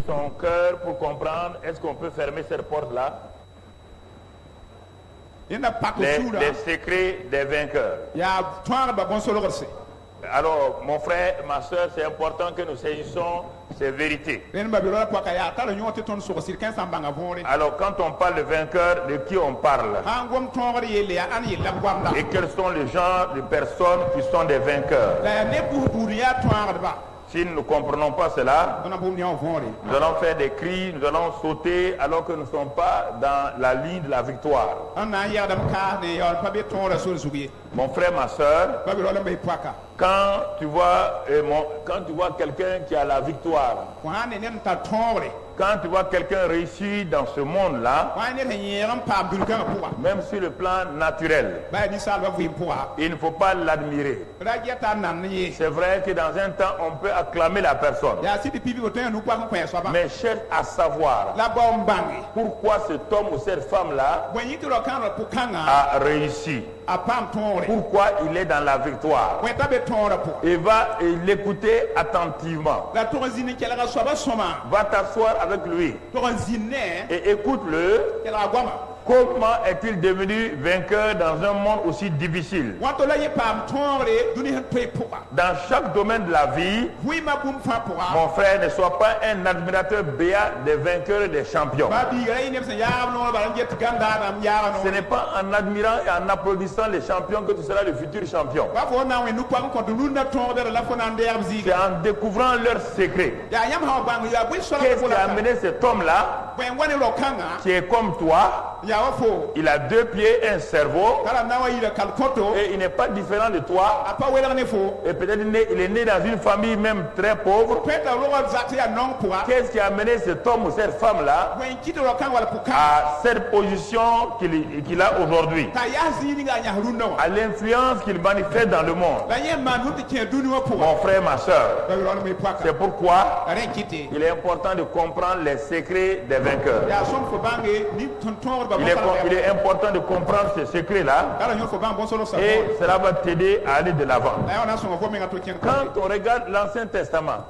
son cœur pour comprendre, est-ce qu'on peut fermer cette porte-là? Les secrets des vainqueurs. Alors, mon frère, ma soeur, c'est important que nous saisissions ces vérités. Alors, quand on parle de vainqueur, de qui on parle? Et quels sont les gens, les personnes qui sont des vainqueurs? Si nous ne comprenons pas cela, nous allons faire des cris, nous allons sauter alors que nous ne sommes pas dans la ligne de la victoire. Mon frère, ma soeur, quand tu vois quelqu'un qui a la victoire, quand tu vois quelqu'un réussir dans ce monde-là, même sur le plan naturel, il ne faut pas l'admirer. C'est vrai que dans un temps, on peut acclamer la personne. Mais cherche à savoir pourquoi cet homme ou cette femme-là a réussi. Pourquoi il est dans la victoire. Et va l'écouter attentivement. Va t'asseoir avec lui et écoute-le. Comment est-il devenu vainqueur dans un monde aussi difficile? Dans chaque domaine de la vie, mon frère, ne sois pas un admirateur béat des vainqueurs et des champions. Ce n'est pas en admirant et en applaudissant les champions que tu seras le futur champion. C'est en découvrant leurs secrets. Qu'est-ce qui a amené cet homme-là, qui est comme toi? Il a 2 pieds, un cerveau, et il n'est pas différent de toi. Et peut-être il est né dans une famille même très pauvre. Qu'est-ce qui a amené cet homme ou cette femme-là à cette position qu'il a aujourd'hui, à l'influence qu'il manifeste dans le monde? Mon frère, ma soeur, c'est pourquoi il est important de comprendre les secrets des vainqueurs. Il est important de comprendre ces secrets-là, et cela va t'aider à aller de l'avant. Quand on regarde l'Ancien Testament,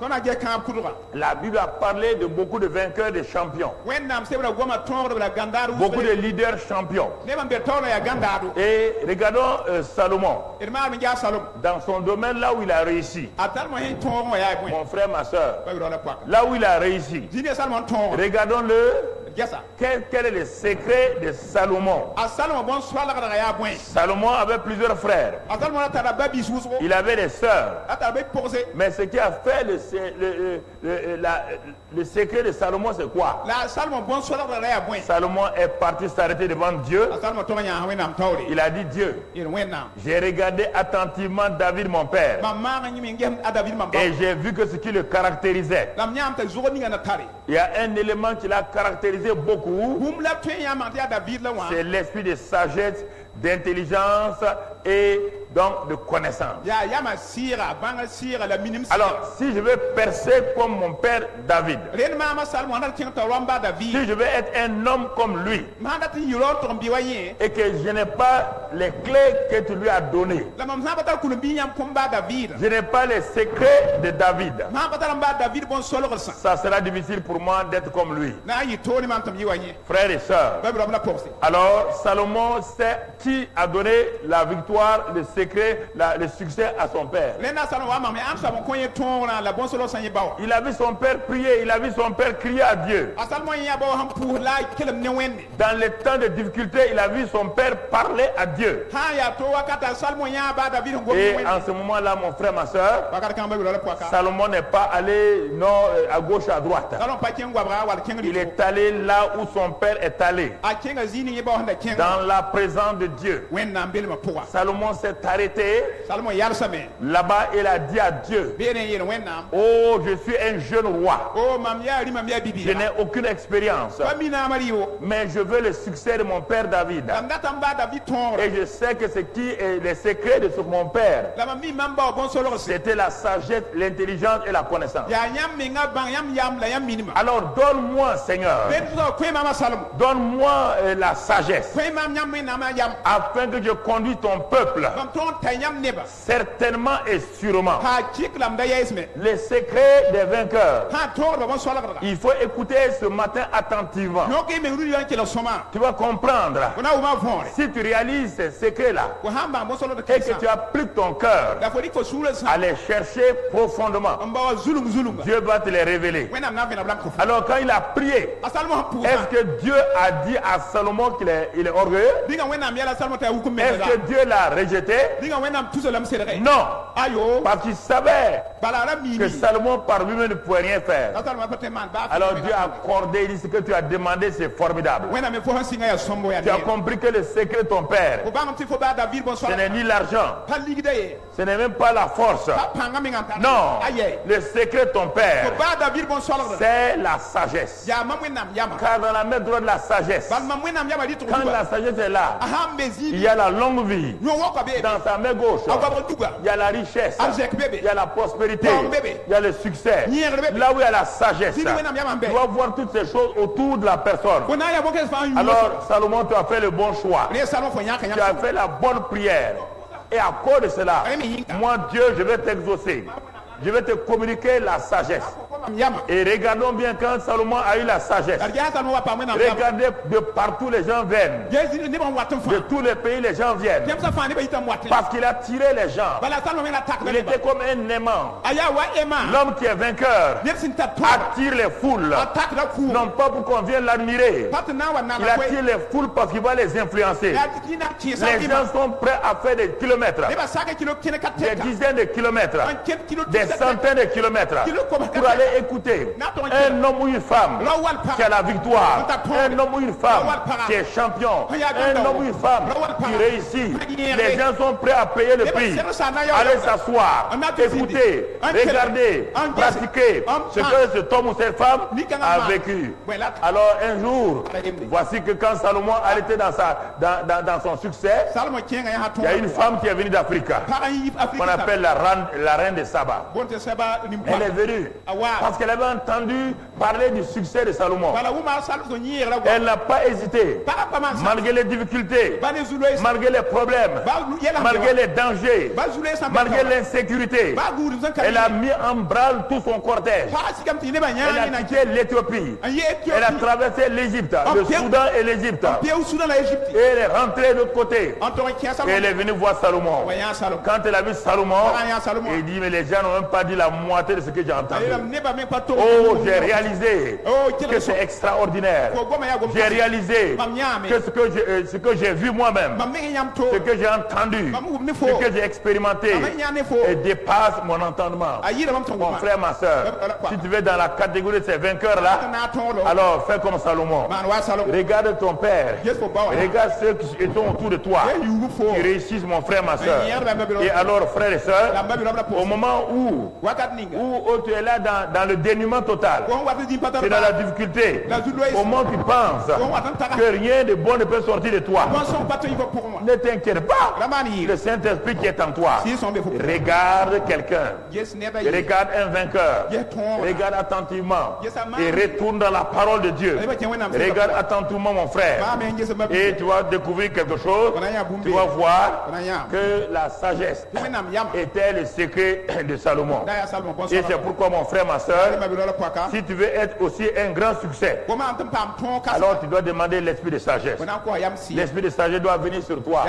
la Bible a parlé de beaucoup de vainqueurs, de champions, beaucoup de leaders champions. Et regardons Salomon, dans son domaine là où il a réussi. Mon frère, ma soeur, là où il a réussi, regardons-le. Quel est le secret de Salomon? Salomon avait plusieurs frères. Il avait des sœurs. Mais ce qui a fait le secret de Salomon, c'est quoi? Salomon est parti s'arrêter devant Dieu. Il a dit: Dieu, j'ai regardé attentivement David mon père, et j'ai vu que ce qui le caractérisait, il y a un élément qui l'a caractérisé beaucoup, c'est l'esprit de sagesse, d'intelligence et donc de connaissance. Alors, si je veux percer comme mon père David, si je veux être un homme comme lui, et que je n'ai pas les clés que tu lui as données, je n'ai pas les secrets de David, ça sera difficile pour moi d'être comme lui. Frères et sœurs, alors Salomon sait qui a donné la victoire, le secret, le succès à son père. Il a vu son père prier, il a vu son père crier à Dieu. Dans les temps de difficulté, il a vu son père parler à Dieu. Et en ce moment-là, mon frère, ma soeur, Salomon n'est pas allé à gauche, à droite. Il est allé là où son père est allé, dans la présence de Dieu. Salomon s'est arrêté là-bas et il a dit à Dieu: oh, je suis un jeune roi, je n'ai aucune expérience, mais je veux le succès de mon père David, et je sais que ce qui est le secret de mon père, c'était la sagesse, l'intelligence et la connaissance. Alors donne-moi, Seigneur, donne-moi la sagesse, afin que je conduise ton peuple certainement et sûrement, les secrets des vainqueurs. Il faut écouter ce matin attentivement. Tu vas comprendre. Si tu réalises ces secrets-là et que tu appliques ton cœur à les chercher profondément, Dieu va te les révéler. Alors quand il a prié, est-ce que Dieu a dit à Salomon qu'il est orgueilleux? Est-ce que Dieu l'a rejeté? Non, parce qu'il savait que Salomon par lui-même ne pouvait rien faire. Alors Dieu a accordé, il dit, ce que tu as demandé, c'est formidable. Tu as compris que le secret de ton père, ce n'est ni l'argent, ce n'est même pas la force. Non, le secret de ton père, c'est la sagesse. Car dans la main droite de la sagesse, quand la sagesse est là, il y a la longue vie. Dans sa main gauche, il y a la richesse, il y a la prospérité, il y a le succès. Là où il y a la sagesse, tu dois voir toutes ces choses autour de la personne. Alors Salomon, tu as fait le bon choix. Tu as fait la bonne prière. Et à cause de cela, moi Dieu, je vais t'exaucer. Je vais te communiquer la sagesse. Et regardons bien quand Salomon a eu la sagesse. Regardez, de partout les gens viennent. De tous les pays les gens viennent. Parce qu'il a tiré les gens. Il était comme un aimant. L'homme qui est vainqueur attire les foules. Non pas pour qu'on vienne l'admirer. Il attire les foules parce qu'il va les influencer. Les gens sont prêts à faire des kilomètres. Des dizaines de kilomètres. Des centaines de kilomètres pour aller écouter un homme ou une femme qui a la victoire, un homme ou une femme qui est champion, un homme ou une femme qui réussit. Les gens sont prêts à payer le prix. Allez s'asseoir, écouter, regarder, pratiquer ce que cet homme ou cette femme a vécu. Alors un jour, voici que quand Salomon était dans son succès, il y a une femme qui est venue d'Afrique, qu'on appelle la reine de Saba. Elle est venue parce qu'elle avait entendu parler du succès de Salomon. Elle n'a pas hésité, malgré les difficultés, malgré les problèmes, malgré les dangers, malgré l'insécurité. Elle a mis en branle tout son cortège. Elle a quitté l'Éthiopie. Elle a traversé l'Égypte, le Soudan et l'Égypte. Et elle est rentrée de l'autre côté. Et elle est venue voir Salomon. Quand elle a vu Salomon, elle dit, mais les gens n'ont même pas dit la moitié de ce que j'ai entendu. Oh, j'ai réalisé que c'est extraordinaire. J'ai réalisé que ce que j'ai vu moi-même, ce que j'ai entendu, ce que j'ai expérimenté dépasse mon entendement. Mon frère, ma soeur, si tu es dans la catégorie de ces vainqueurs-là, alors fais comme Salomon. Regarde ton père. Regarde ceux qui sont autour de toi, qui réussissent, mon frère, ma soeur. Et alors, frères et sœurs, au moment où tu es là dans le dénuement total, c'est dans la difficulté, au moment où tu penses que rien de bon ne peut sortir de toi, ne t'inquiète pas. Le Saint-Esprit qui est en toi, regarde quelqu'un, regarde un vainqueur, regarde attentivement et retourne dans la parole de Dieu. Regarde attentivement, mon frère, et tu vas découvrir quelque chose. Tu vas voir que la sagesse était le secret de Salomon. Et c'est pourquoi, mon frère, ma soeur, si tu veux être aussi un grand succès, alors tu dois demander l'esprit de sagesse. L'esprit de sagesse doit venir sur toi.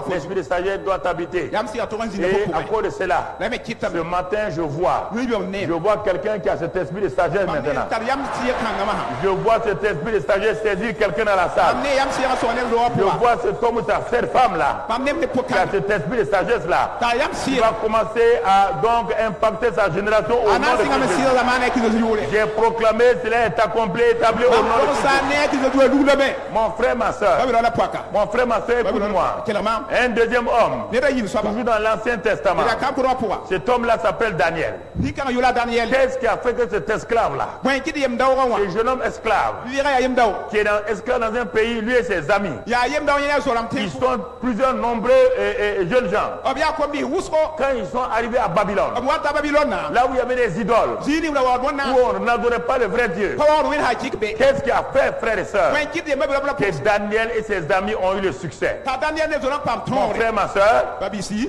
L'esprit de sagesse doit t'habiter. Et à cause de cela, ce matin, je vois quelqu'un qui a cet esprit de sagesse maintenant. Je vois cet esprit de sagesse saisir quelqu'un dans la salle. Je vois cet homme ou cette femme-là qui a cet esprit de sagesse-là, qui va commencer à donc impacter sa génération au nom de Jésus. J'ai proclamé, cela est accompli, établi au nom de Jésus. Mon frère, ma soeur, écoute-moi. Un deuxième homme, toujours dans l'Ancien Testament, cet homme-là s'appelle Daniel. Qu'est-ce qui a fait que cet esclave-là, ce jeune homme esclave, qui est esclave dans un pays, lui et ses amis, ils sont plusieurs nombreux jeunes gens. Quand ils sont arrivés à Babylone, là où il y avait des idoles, où on n'adorait pas le vrai Dieu. Qu'est-ce qui a fait, frères et sœurs, que Daniel et ses amis ont eu le succès? Mon frère, ma sœur,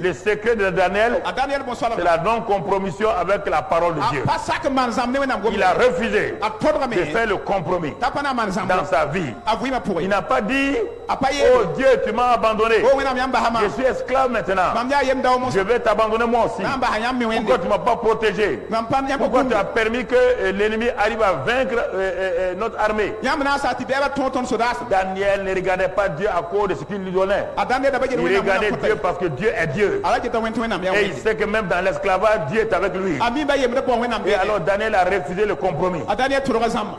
le secret de Daniel, c'est la non-compromission avec la parole de Dieu. Il a refusé de faire le compromis dans sa vie. Il n'a pas dit: oh Dieu, tu m'as abandonné, je suis esclave maintenant, je vais t'abandonner moi aussi. Pourquoi tu ne m'as pas protégé? Pourquoi tu as permis que l'ennemi arrive à vaincre notre armée? Daniel ne regardait pas Dieu à cause de ce qu'il lui donnait. Il regardait Dieu parce que Dieu est Dieu. Et il sait que même dans l'esclavage, Dieu est avec lui. Et alors Daniel a refusé le compromis.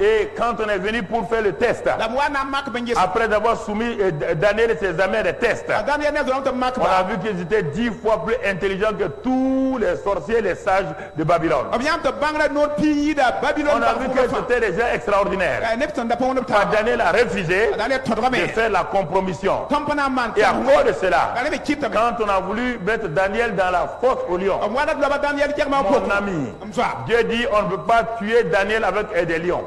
Et quand on est venu pour faire le test, après avoir soumis Daniel et ses amis à des tests, on a vu qu'ils étaient 10 fois plus intelligents que tous les sorciers, les sages de Babylone. On a vu que c'était des gens extraordinaires. Daniel a refusé de faire la compromission. Et à cause de cela, quand on a voulu mettre Daniel dans la fosse au lion, mon ami, Dieu dit: on ne peut pas tuer Daniel avec des lions.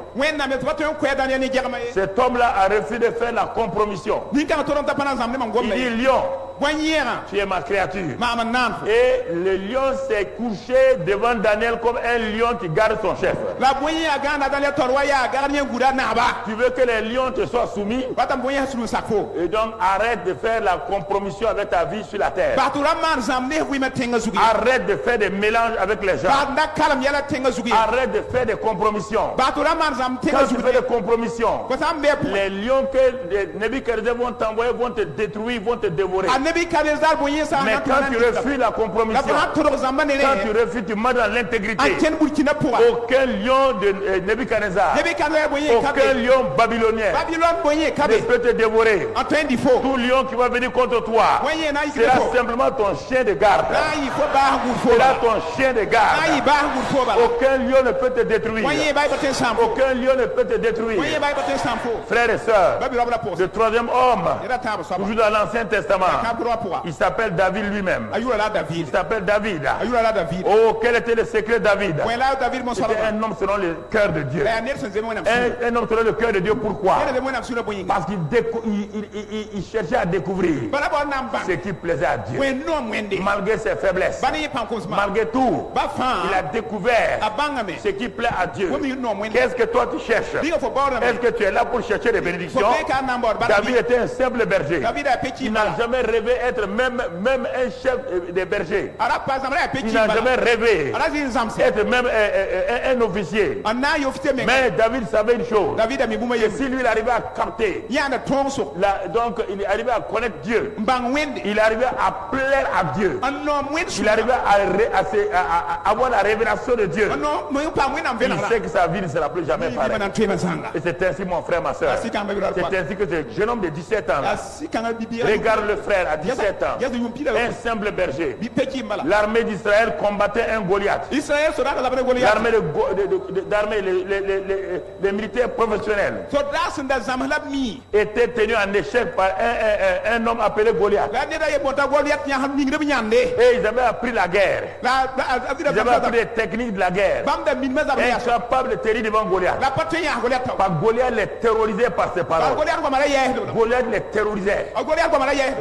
Cet homme-là a refusé de faire la compromission. Il dit: lion, tu es ma créature. Et le lion s'est couché devant Daniel comme un lion qui garde son chef. Tu veux que les lions te soient soumis? Et donc arrête de faire la compromission avec ta vie sur la terre. Arrête de faire des mélanges avec les gens. Arrête de faire des compromissions. Quand tu fais des compromissions, les lions que Nebuchadnezzar vont t'envoyer vont te détruire, vont te dévorer. Mais quand tu refuses la compromission, quand tu refuses, tu marches dans l'intégrité. Aucun lion de Nebuchadnezzar, aucun lion babylonien ne peut te dévorer. Tout lion qui va venir contre toi sera simplement ton chien de garde. Sera ton chien de garde. Aucun lion ne peut te détruire. Aucun lion ne peut te détruire. Frères et sœurs, le troisième homme, toujours dans l'Ancien Testament, il s'appelle David lui-même. Il s'appelle David. Oh, quel était le secret de David? C'était un homme selon le cœur de Dieu. Un homme selon le cœur de Dieu. Pourquoi? Parce qu'il cherchait à découvrir ce qui plaisait à Dieu. Malgré ses faiblesses, malgré tout, il a découvert ce qui plaît à Dieu. Qu'est-ce que toi tu cherches? Est-ce que tu es là pour chercher des bénédictions? David était un simple berger. Il n'a jamais rêvé être même un chef des bergers. Il n'a jamais rêvé être même un officier. Mais David savait une chose. Et si lui il arrivait à capter, donc il arrivait à connaître Dieu, il arrivait à plaire à Dieu, il arrivait à avoir la révélation de Dieu, il sait que sa vie ne sera plus jamais pareille. Et c'est ainsi, mon frère, ma soeur, c'est ainsi que ce jeune homme de 17 ans regarde le frère à 17 ans, un simple berger. L'armée d'Israël combattait un Goliath. L'armée, les militaires professionnels étaient tenus en échec par un homme appelé Goliath. Et ils avaient appris la guerre. Ils avaient appris les techniques de la guerre. Incapables de tenir devant Goliath. Goliath les terrorisait par ses paroles. Goliath les terrorisait.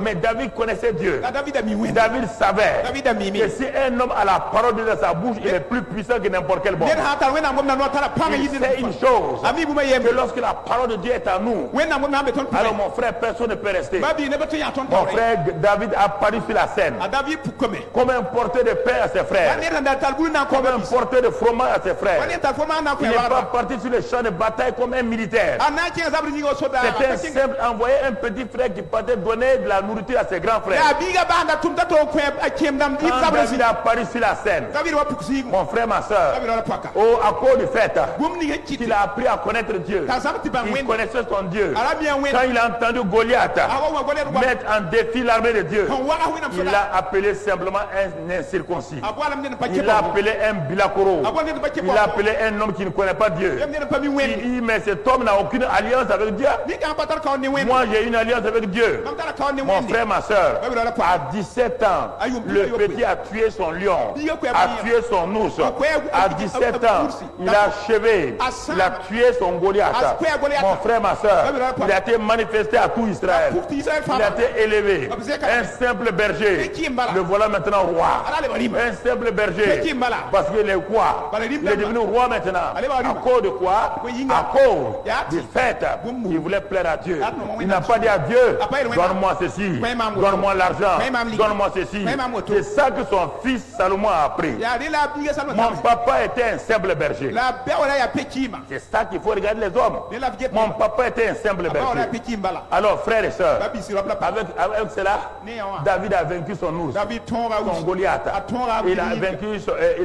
Mais David connaissait Dieu. David savait que si un homme a la parole de sa bouche, il est plus puissant que n'importe quel bon. Il sait une chose, que lorsque la parole de Dieu est à nous, alors mon frère, personne ne peut rester. Mon frère David a apparu sur la scène comme un porteur de pain à ses frères, comme un porteur de fromage à ses frères. Il n'est pas parti sur le champ de bataille comme un militaire. C'était un simple envoyé, un petit frère qui partait donner de la nourriture à ses grands frères. Quand David a apparu sur la scène, mon frère, ma soeur, à cause du fait qu'il a appris à connaître Dieu, il connaissait son Dieu. Quand il a entendu Goliath mettre en défi l'armée de Dieu, il l'a appelé simplement un incirconcis. Il l'a appelé un bilakoro. Il l'a appelé un homme qui ne connaît pas Dieu. Il dit, mais cet homme n'a aucune alliance avec Dieu. Moi j'ai une alliance avec Dieu. Mon frère, ma soeur, à 17 ans, le petit a tué son lion, a tué son ours. À 17 ans, il a achevé, il a tué son Goliath. Mon frère, ma soeur, il a été manifesté à tout Israël. Il a été élevé. Un simple berger. Le voilà maintenant roi. Un simple berger. Parce qu'il est quoi? Il est devenu roi maintenant. À cause de quoi? À cause du fait qu'il voulait plaire à Dieu. Il n'a pas dit à Dieu, donne-moi ceci, donne-moi l'argent, donne-moi ceci. C'est ça que son fils Salomon a appris. Mon papa était un simple berger. C'est ça qu'il faut regarder les hommes. Mon papa était un simple berger. Alors frères et sœurs, avec cela, David a vaincu son ours, son Goliath. Il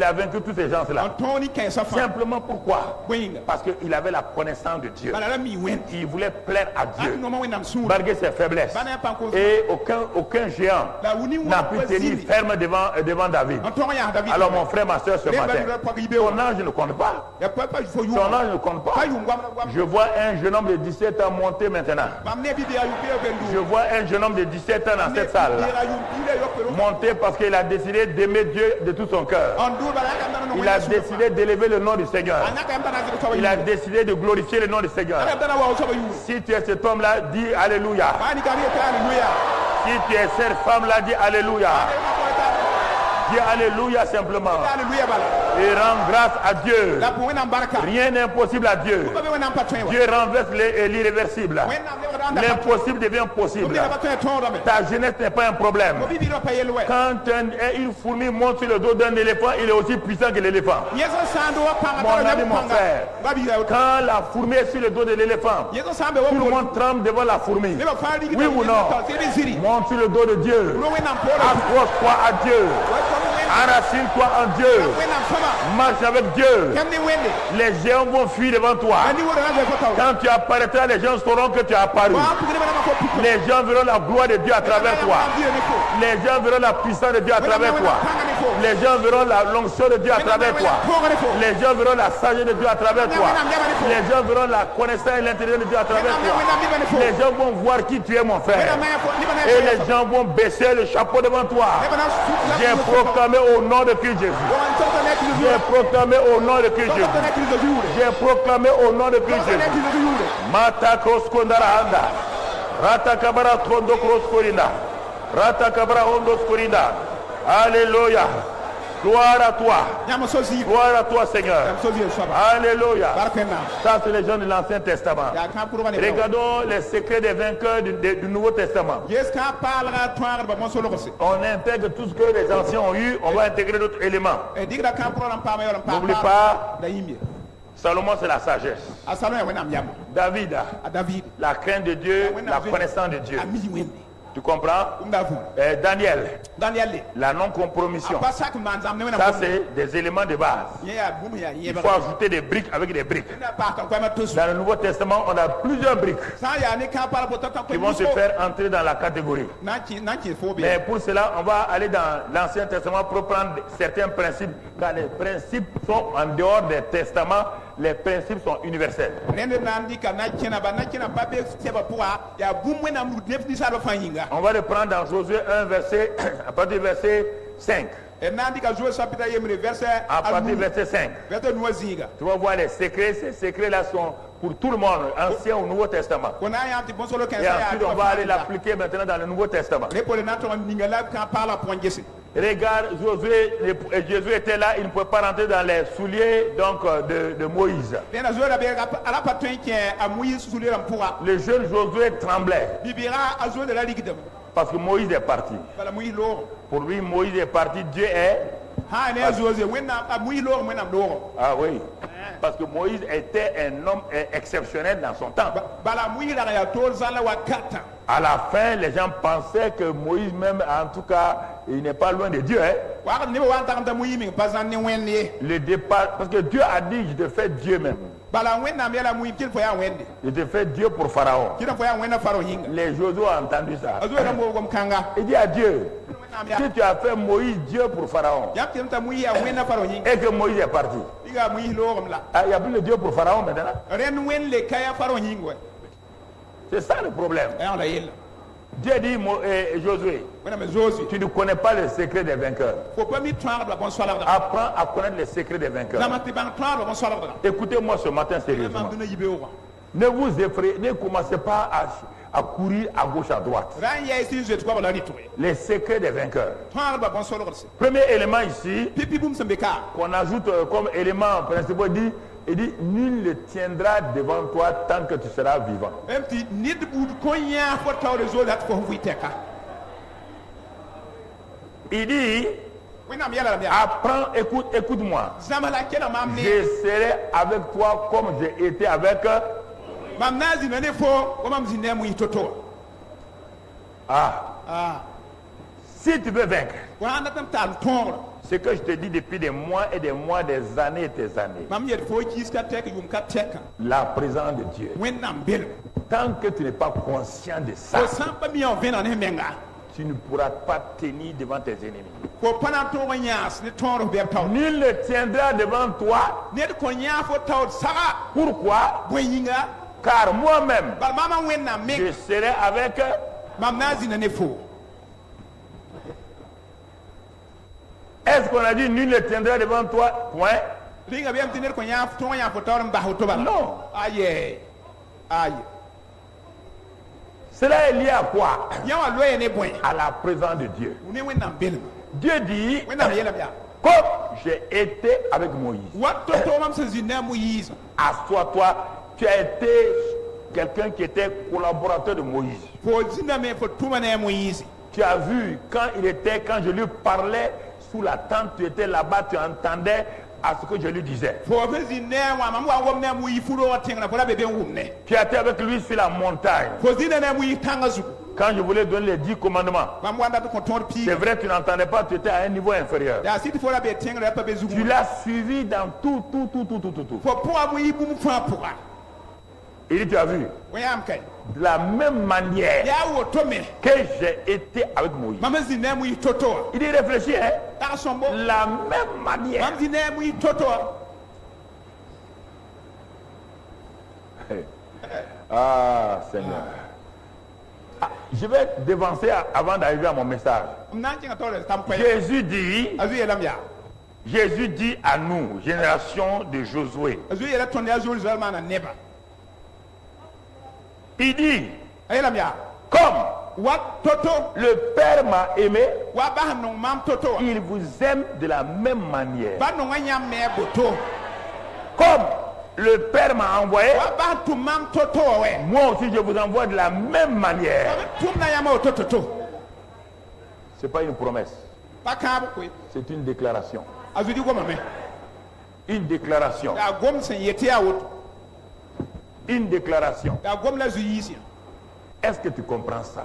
a vaincu tous ces gens-là. Simplement pourquoi? Parce qu'il avait la connaissance de Dieu. Il voulait plaire à Dieu, malgré ses faiblesses. Et aucun géant n'a pu tenir ferme devant David. Alors mon frère, ma soeur, ce matin, ton âge ne compte pas. Ton âge ne compte pas. Je vois un jeune homme de 17 ans monter maintenant. Je vois un jeune homme de 17 ans dans cette salle monter parce qu'il a décidé d'aimer Dieu de tout son cœur. Il a décidé d'élever le nom du Seigneur. Il a décidé de glorifier le nom du Seigneur. Si tu es cet homme-là, dis Alléluia. Si tu es cette femme-là, dis Alléluia. Dis Alléluia simplement. Et rends grâce à Dieu. Rien n'est impossible à Dieu. Dieu renverse l'irréversible. L'impossible devient possible. Ta jeunesse n'est pas un problème. Quand une fourmi monte sur le dos d'un éléphant, il est aussi puissant que l'éléphant. Mon ami, mon frère, quand la fourmi est sur le dos de l'éléphant, tout le monde tremble devant la fourmi. Oui ou non? Monte sur le dos de Dieu. Accroche-toi à Dieu. Enracine-toi en Dieu. Marche avec Dieu. Les géants vont fuir devant toi. Quand tu apparaîtras, les gens sauront que tu as apparu. Les gens verront la gloire de Dieu à travers toi. Les gens verront la puissance de Dieu à travers toi. Les gens verront la l'onction de Dieu à travers toi. Les gens verront la sagesse de Dieu à travers toi. Les gens verront la connaissance et l'intelligence de Dieu à travers toi. Les gens vont voir qui tu es, mon frère. Et les gens vont baisser le chapeau devant toi. J'ai proclamé au nom de Christ Jésus. J'ai proclamé au nom de Christ Jésus. J'ai proclamé au nom de Christ Jésus. Mata cross kondarahanda. Rata kabara trondo cross korina. Rata kabara hondo korina. Alléluia. Gloire à toi. Gloire à toi, Seigneur. Alléluia. Ça, c'est les gens de l'Ancien Testament. Regardons les secrets des vainqueurs du Nouveau Testament. On intègre tout ce que les anciens ont eu, on va intégrer d'autres éléments. N'oublie pas, Salomon, c'est la sagesse. David, la crainte de Dieu, la connaissance de Dieu. Tu comprends? Daniel, la non-compromission. Ça, c'est des éléments de base. Il faut ajouter des briques avec des briques. Dans le Nouveau Testament, on a plusieurs briques qui vont se faire entrer dans la catégorie. Mais pour cela, on va aller dans l'Ancien Testament pour prendre certains principes. Car les principes sont en dehors des testaments. Les principes sont universels. On va le prendre dans Josué 1, verset, à partir du verset 5. À partir du verset 5. Tu vas voir les secrets. Ces secrets-là sont pour tout le monde, Ancien ou Nouveau Testament. Et ensuite, on va aller l'appliquer maintenant dans le Nouveau Testament. Regarde, Jésus était là, il ne pouvait pas rentrer dans les souliers donc, de Moïse. Le jeune Josué tremblait. Parce que Moïse est parti. Pour lui, Moïse est parti, Dieu est... Ah oui. Parce que Moïse était un homme exceptionnel dans son temps. À la fin, les gens pensaient que Moïse même, en tout cas, il n'est pas loin de Dieu. Le départ, parce que Dieu a dit, je te fais Dieu même. Il te fait Dieu pour Pharaon. Les Josué ont entendu ça. Il dit à Dieu, si tu as fait Moïse Dieu pour Pharaon, et que Moïse est parti, il n'y a plus de Dieu pour Pharaon maintenant. C'est ça le problème. Dieu dit, Josué, tu ne connais pas le secret des vainqueurs. Apprends à connaître les secrets des vainqueurs. Écoutez-moi ce matin sérieusement. Ne vous effrayez, ne commencez pas à courir à gauche, à droite. Les secrets des vainqueurs. Premier élément ici, qu'on ajoute comme élément principal, il dit, nul ne tiendra devant toi tant que tu seras vivant. Il dit, apprends, écoute-moi. Je serai avec toi comme j'ai été avec. Si tu veux vaincre, ce que je te dis depuis des mois et des mois, des années et des années, la présence de Dieu, tant que tu n'es pas conscient de ça, tu ne pourras pas tenir devant tes ennemis. Nul ne tiendra devant toi. Pourquoi? Car moi-même, je serai avec. Est-ce qu'on a dit nul ne tiendra devant toi? Point. Non. Cela est lié à quoi? À la présence de Dieu. Dieu dit, comme j'ai été avec Moïse, assois-toi, tu as été quelqu'un qui était collaborateur de Moïse. Tu as vu quand je lui parlais sous la tente, tu étais là-bas, tu entendais à ce que je lui disais. Tu étais avec lui sur la montagne. Quand je voulais donner les 10 commandements, c'est vrai que tu n'entendais pas, tu étais à un niveau inférieur. Tu l'as suivi dans tout. Il dit, tu as vu, de la même manière que j'ai été avec Moïse. Il dit, réfléchis, hein? La même manière. Ah, Seigneur. Je vais devancer avant d'arriver à mon message. Jésus dit à nous, génération de Josué, il dit, comme le Père m'a aimé, il vous aime de la même manière. Comme le Père m'a envoyé, moi aussi je vous envoie de la même manière. Ce n'est pas une promesse. C'est une déclaration. Une déclaration. Une déclaration. Est-ce que tu comprends ça?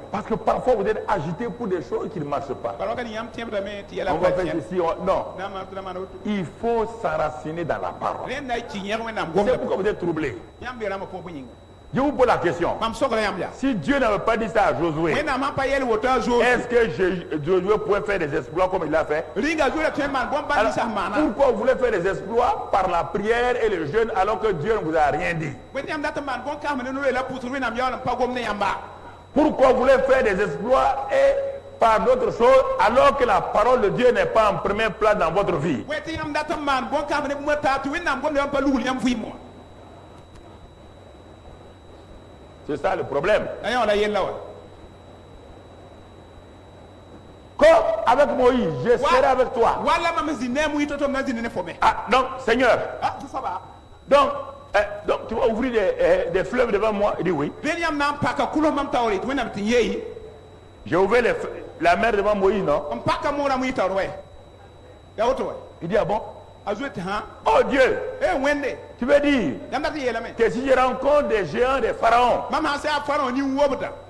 Parce que parfois vous êtes agité pour des choses qui ne marchent pas. On va faire ceci. Non. Il faut s'enraciner dans la parole. C'est pourquoi vous êtes troublé. Je vous pose la question. Si Dieu n'avait pas dit ça à Josué, est-ce que Josué pouvait faire des exploits comme il l'a fait? Alors, pourquoi vous voulez faire des exploits par la prière et le jeûne alors que Dieu ne vous a rien dit? Pourquoi vous voulez faire des exploits et par d'autres choses alors que la parole de Dieu n'est pas en premier place dans votre vie? C'est ça le problème. Comme avec Moïse, je serai avec toi. Ah, donc, Seigneur. Donc, tu vas ouvrir des fleuves devant moi. Il dit oui. J'ai ouvert la mer devant Moïse, non? Il dit, ah bon? Oh Dieu, tu veux dire que si je rencontre des géants, des pharaons,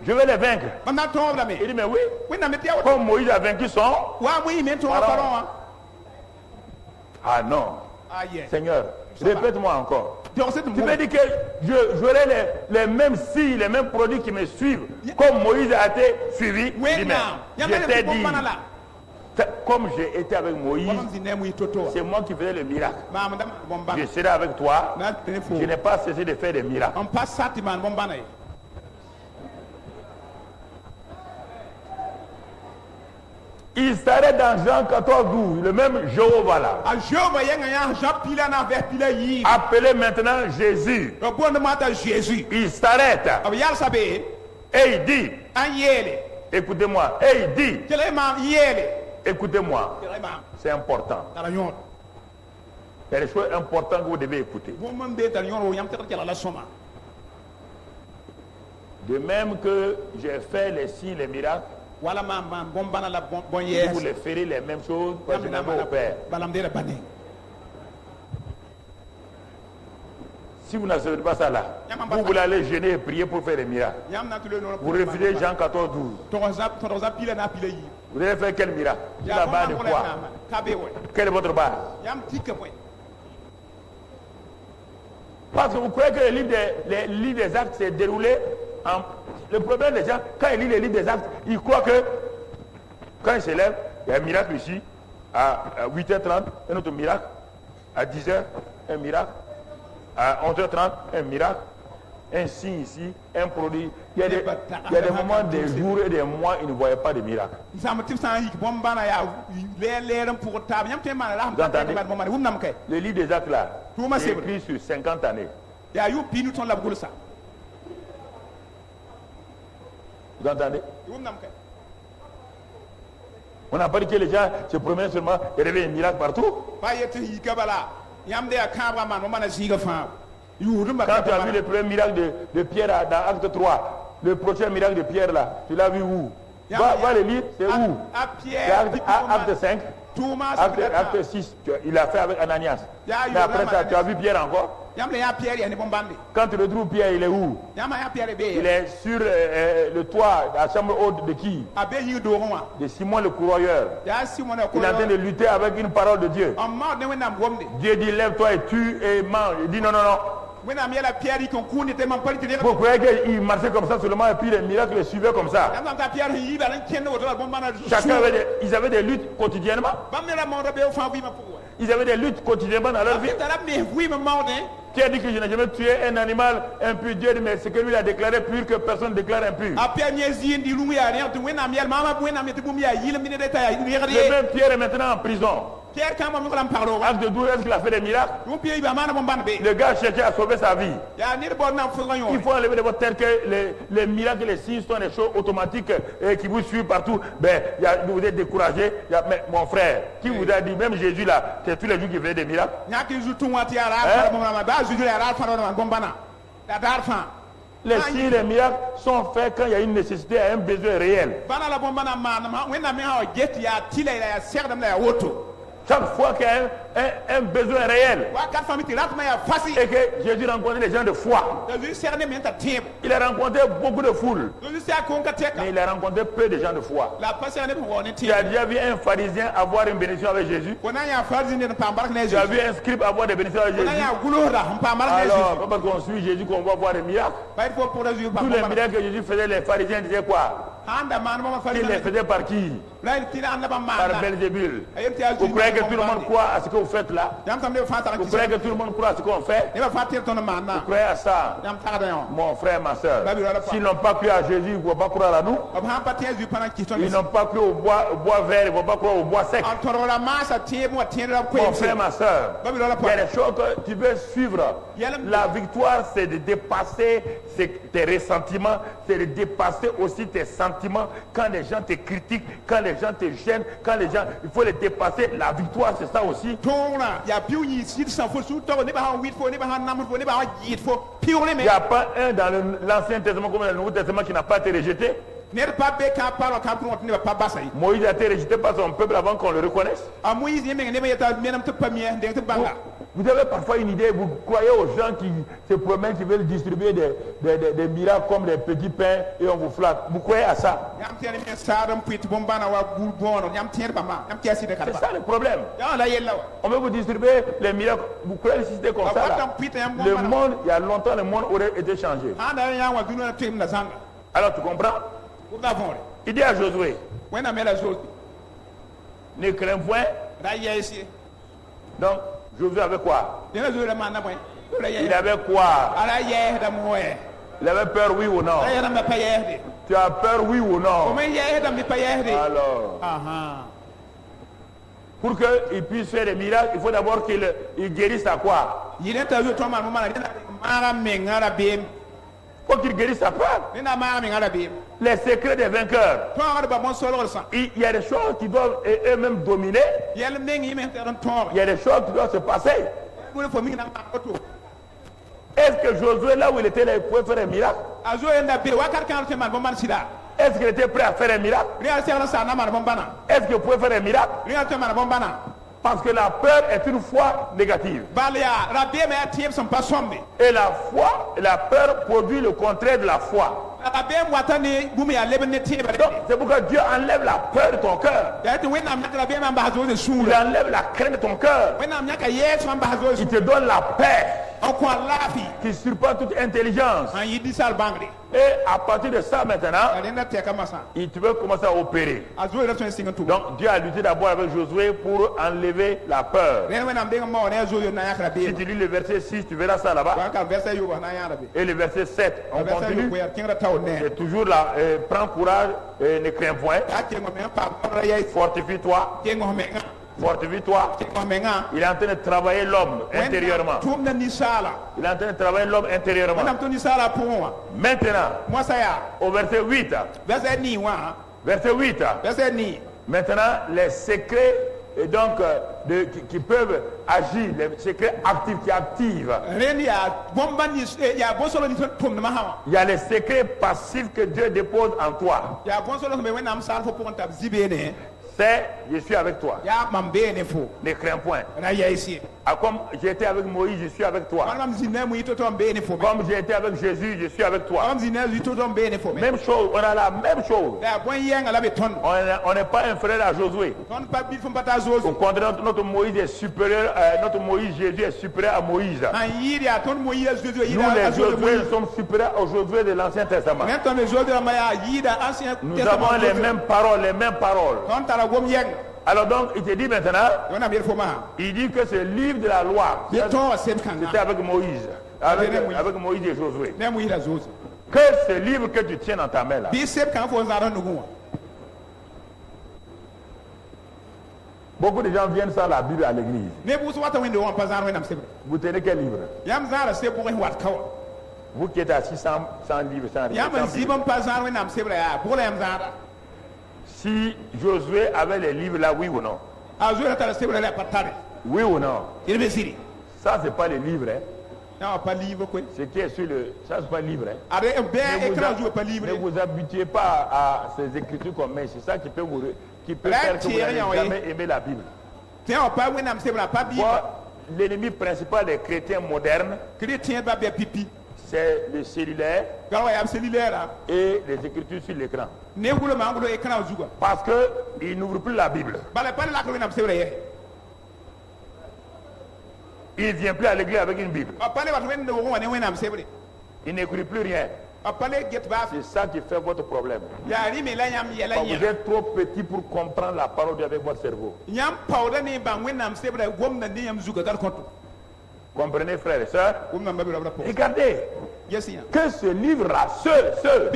je vais les vaincre? Il dit, mais oui, comme Moïse a vaincu son pharaon. Ah non, Seigneur, répète-moi encore. Tu veux dire que j'aurai les mêmes signes, les mêmes produits qui me suivent, comme Moïse a été suivi? Je t'ai dit, comme j'ai été avec Moïse, c'est moi qui faisais le miracle. Je serai avec toi. Je n'ai pas cessé de faire des miracles. Il s'arrête dans Jean 14, 12, le même Jéhovah là. Appelez maintenant Jésus. Il s'arrête. Et il dit, écoutez-moi, et il dit, écoutez-moi, c'est important. Il y a des choses importantes que vous devez écouter. De même que j'ai fait les signes, les miracles, vous les ferez les mêmes choses parce que je n'aime au Père. Si vous n'acceptez pas ça là, vous voulez aller jeûner et prier pour faire des miracles. Vous refusez Jean 14, 12. Vous allez faire quel miracle? La barre de quoi? Quelle est votre base? Parce que vous croyez que les livres des actes s'est déroulé en... Le problème des gens, quand ils lisent les livres des actes, ils croient que quand ils se lèvent, il y a un miracle ici, à 8h30, un autre miracle, à 10h, un miracle, à 11h30, un miracle, un signe ici, un produit. Il y a des moments, des jours et des mois, ils ne voyaient pas de miracle. Vous entendez? Le livre des actes là, c'est écrit sur 50 années. Vous entendez? On n'a pas dit que les gens se promènent seulement, il y avait un miracle partout. Quand tu as vu le premier miracle de Pierre dans Acte 3, le prochain miracle de Pierre là, tu l'as vu où? Va le lire, c'est où? Acte 5, acte 6, il a fait avec Ananias. Mais après ça, tu as vu Pierre encore? Quand tu retrouves Pierre, il est où? Il est sur le toit de la chambre haute de qui? De Simon le courroyeur. Il est en train de lutter avec une parole de Dieu. Dieu dit lève-toi et tue et mange. Il dit non, non, non. Vous croyez qu'il marchait comme ça seulement et puis les miracles les suivaient comme ça? Chacun ils avaient des luttes quotidiennement. Ils avaient des luttes quotidiennement dans leur vie. Qui a dit que je n'ai jamais tué un animal impur? Dieu dit mais c'est que lui a déclaré pur que personne ne déclare impur. Le même Pierre est maintenant en prison. Acte 12, est-ce qu'il a fait des miracles? Le gars cherchait à sauver sa vie. Il faut enlever de votre tête que les miracles et les signes sont des choses automatiques qui vous suivent partout. Ben, vous êtes découragé. Mais mon frère, qui vous a dit, même Jésus là, c'est tous les jours qu'il faisait des miracles. Les signes et les miracles sont faits quand il y a une nécessité, un besoin réel. Chaque fois qu'il y a un besoin réel et que Jésus rencontrait les gens de foi, il a rencontré beaucoup de foules, mais il a rencontré peu de gens de foi. Tu as déjà vu un pharisien avoir une bénédiction avec Jésus? Tu as vu un scribe avoir des bénédictions avec Jésus? Alors, parce qu'on suit Jésus qu'on va voir des miracles. Tous les miracles que Jésus faisait, les pharisiens disaient quoi? Il les faisait par qui? Par Belzébul. Vous croyez que tout le monde croit à ce que vous faites là? Vous croyez que tout le monde croit à ce qu'on fait? Vous croyez à ça? Mon frère, ma soeur, s'ils n'ont pas cru à Jésus, ils ne vont pas croire à nous. Ils n'ont pas cru au bois vert, ils ne vont pas croire au bois sec. Mon frère, ma soeur, il y a des choses que tu veux suivre. La victoire, c'est de dépasser tes ressentiments, c'est de dépasser aussi tes sentiments. Quand les gens te critiquent, quand les gens te gênent, quand les gens, il faut les dépasser. La victoire, c'est ça aussi. Il n'y a pas un dans l'Ancien Testament comme dans le Nouveau Testament qui n'a pas été rejeté. Moïse a été rejeté par son peuple avant qu'on le reconnaisse. Vous avez parfois une idée, vous croyez aux gens qui se promènent, qui veulent distribuer des miracles comme des petits pains et on vous flatte. Vous croyez à ça? C'est ça le problème. On veut vous distribuer les miracles. Vous croyez que si c'était comme ça là, le monde, il y a longtemps, le monde aurait été changé. Alors tu comprends? Il dit à Josué, ne crains point. Donc, Josué avait quoi? Il avait quoi? Il avait peur, oui ou non? Tu as peur, oui ou non? Alors, pour qu'il puisse faire des miracles, il faut d'abord qu'il guérisse à quoi? Il faut qu'il guérisse sa peur. Les secrets des vainqueurs. Il y a des choses qui doivent eux-mêmes dominer. Il y a des choses qui doivent se passer. Est-ce que Josué, là où il était, là, il pouvait faire un miracle? Est-ce qu'il était prêt à faire un miracle? Est-ce qu'il pouvait faire un miracle? Parce que la peur est une foi négative. Et la foi, la peur produit le contraire de la foi. C'est pourquoi Dieu enlève la peur de ton cœur. Il enlève la crainte de ton cœur. Il te donne la paix qui surpasse toute intelligence. Et à partir de ça maintenant, tu veux commencer à opérer. Donc Dieu a lutté d'abord avec Josué pour enlever la peur. Si tu lis le verset 6, tu verras ça là-bas. Et le verset 7, on continue. C'est toujours là, prends courage et ne crains point. Fortifie-toi. Fortifie-toi. Il est en train de travailler l'homme intérieurement. Il est en train de travailler l'homme intérieurement. Maintenant, au verset 8. Verset 8. Maintenant, les secrets et donc qui peuvent agir, les secrets actifs qui activent. Il y a les secrets passifs que Dieu dépose en toi. C'est je suis avec toi. Ne crains point. Comme j'ai été avec Moïse, je suis avec toi. Comme j'ai été avec Jésus, je suis avec toi. Même chose, on a la même chose. On n'est pas un frère à Josué. Au contraire, notre Moïse est supérieur, notre Moïse Jésus est supérieur à Moïse. Nous les Josué sommes supérieurs aux Josué de l'Ancien Testament. Nous avons les mêmes paroles, les mêmes paroles. Alors donc, il te dit maintenant, il dit que ce livre de la loi, c'était avec Moïse, avec Moïse et Josué. Que ce livre que tu tiens dans ta main là, beaucoup de gens viennent sans la Bible à l'église. Vous tenez quel livre? Vous qui êtes assis sans livre, sans rien. Si Josué avait les livres là, oui ou non? Oui ou non? Ça, c'est pas les livres. Ce qui est sur le... Ça, c'est pas le livre. Ne vous habituez pas à ces écritures comme ça. C'est ça qui peut faire que vous n'allez jamais aimer la Bible. L'ennemi principal des chrétiens modernes, c'est le cellulaire et les écritures sur l'écran. Parce qu'ils n'ouvrent plus la Bible. Il ne vient plus à l'église avec une Bible. Il n'écrit plus rien. C'est ça qui fait votre problème. Vous êtes trop petit pour comprendre la parole avec votre cerveau. Comprenez, frères et sœurs? Regardez que ce livre-là, seul, c'est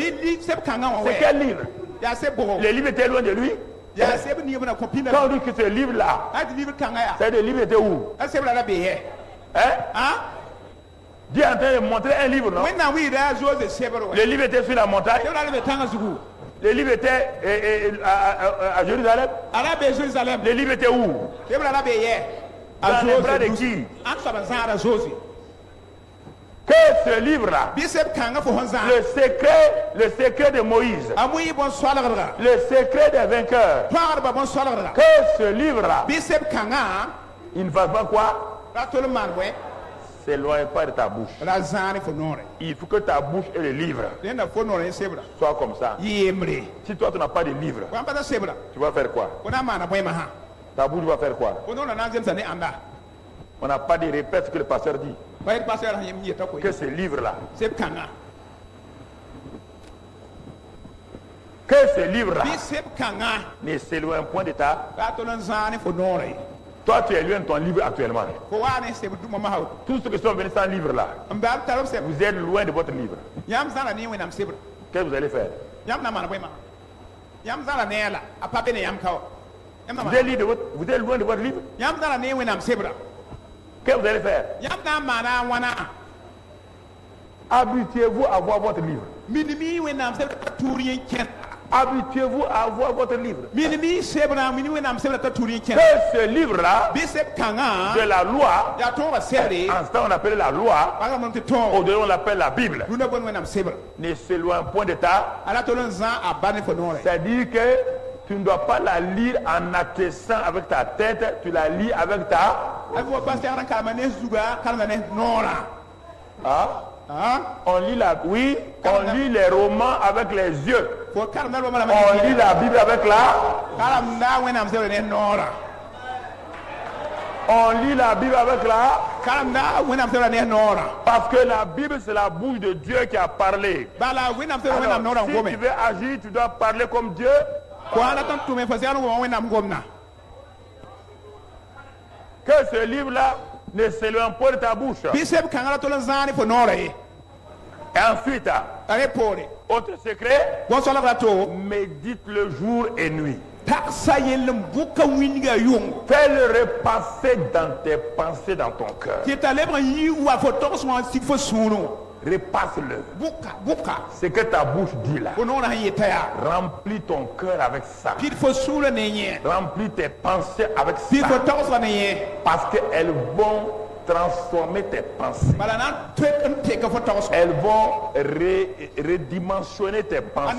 quel livre? Le livre était loin de lui. Quand on dit que ce livre-là, c'est le livre était où? Hein? Dieu est en train de montrer un livre, non? Le livre était sur la montagne. Le livre était à Jérusalem. Le livre était où? Dans les bras de qui? Que ce livre-là, le secret de Moïse, le secret des vainqueurs, que ce livre-là, il ne va pas quoi? S'éloigne pas de ta bouche. Il faut que ta bouche et le livre soient comme ça. Si toi tu n'as pas de livre, tu vas faire quoi? Ta bouche va faire quoi? On n'a pas de répète ce que le pasteur dit. Que ce livre-là, que ce livre-là ne s'éloigne point de ta... Toi, tu es loin de ton livre actuellement. Tous ceux qui sont venus sans livre là, vous êtes loin de votre livre. Qu'est-ce que vous allez faire? Vous êtes loin de votre livre. Qu'est-ce que vous allez faire? Habituez-vous à voir votre livre. Habituez-vous à voir votre livre. Que ce livre-là, de la loi, en ce temps on appelle la loi, au-delà on l'appelle la Bible, ne s'éloigne point de ta. C'est-à-dire que tu ne dois pas la lire en acquiesçant avec ta tête, tu la lis avec ta. On lit on lit les romans avec les yeux. On lit la Bible avec on lit la Bible avec parce que la Bible c'est la bouche de Dieu qui a parlé. Alors, si tu veux agir, tu dois parler comme Dieu. Que ce livre-là ne s'éloigne pas de ta bouche. Et ensuite, autre secret, médite le jour et nuit. Fais-le repasser dans tes pensées, dans ton cœur. Repasse-le. Ce que ta bouche dit là. Remplis ton cœur avec ça. Remplis tes pensées avec ça. Parce qu'elles vont transformer tes pensées. Elles vont redimensionner tes pensées.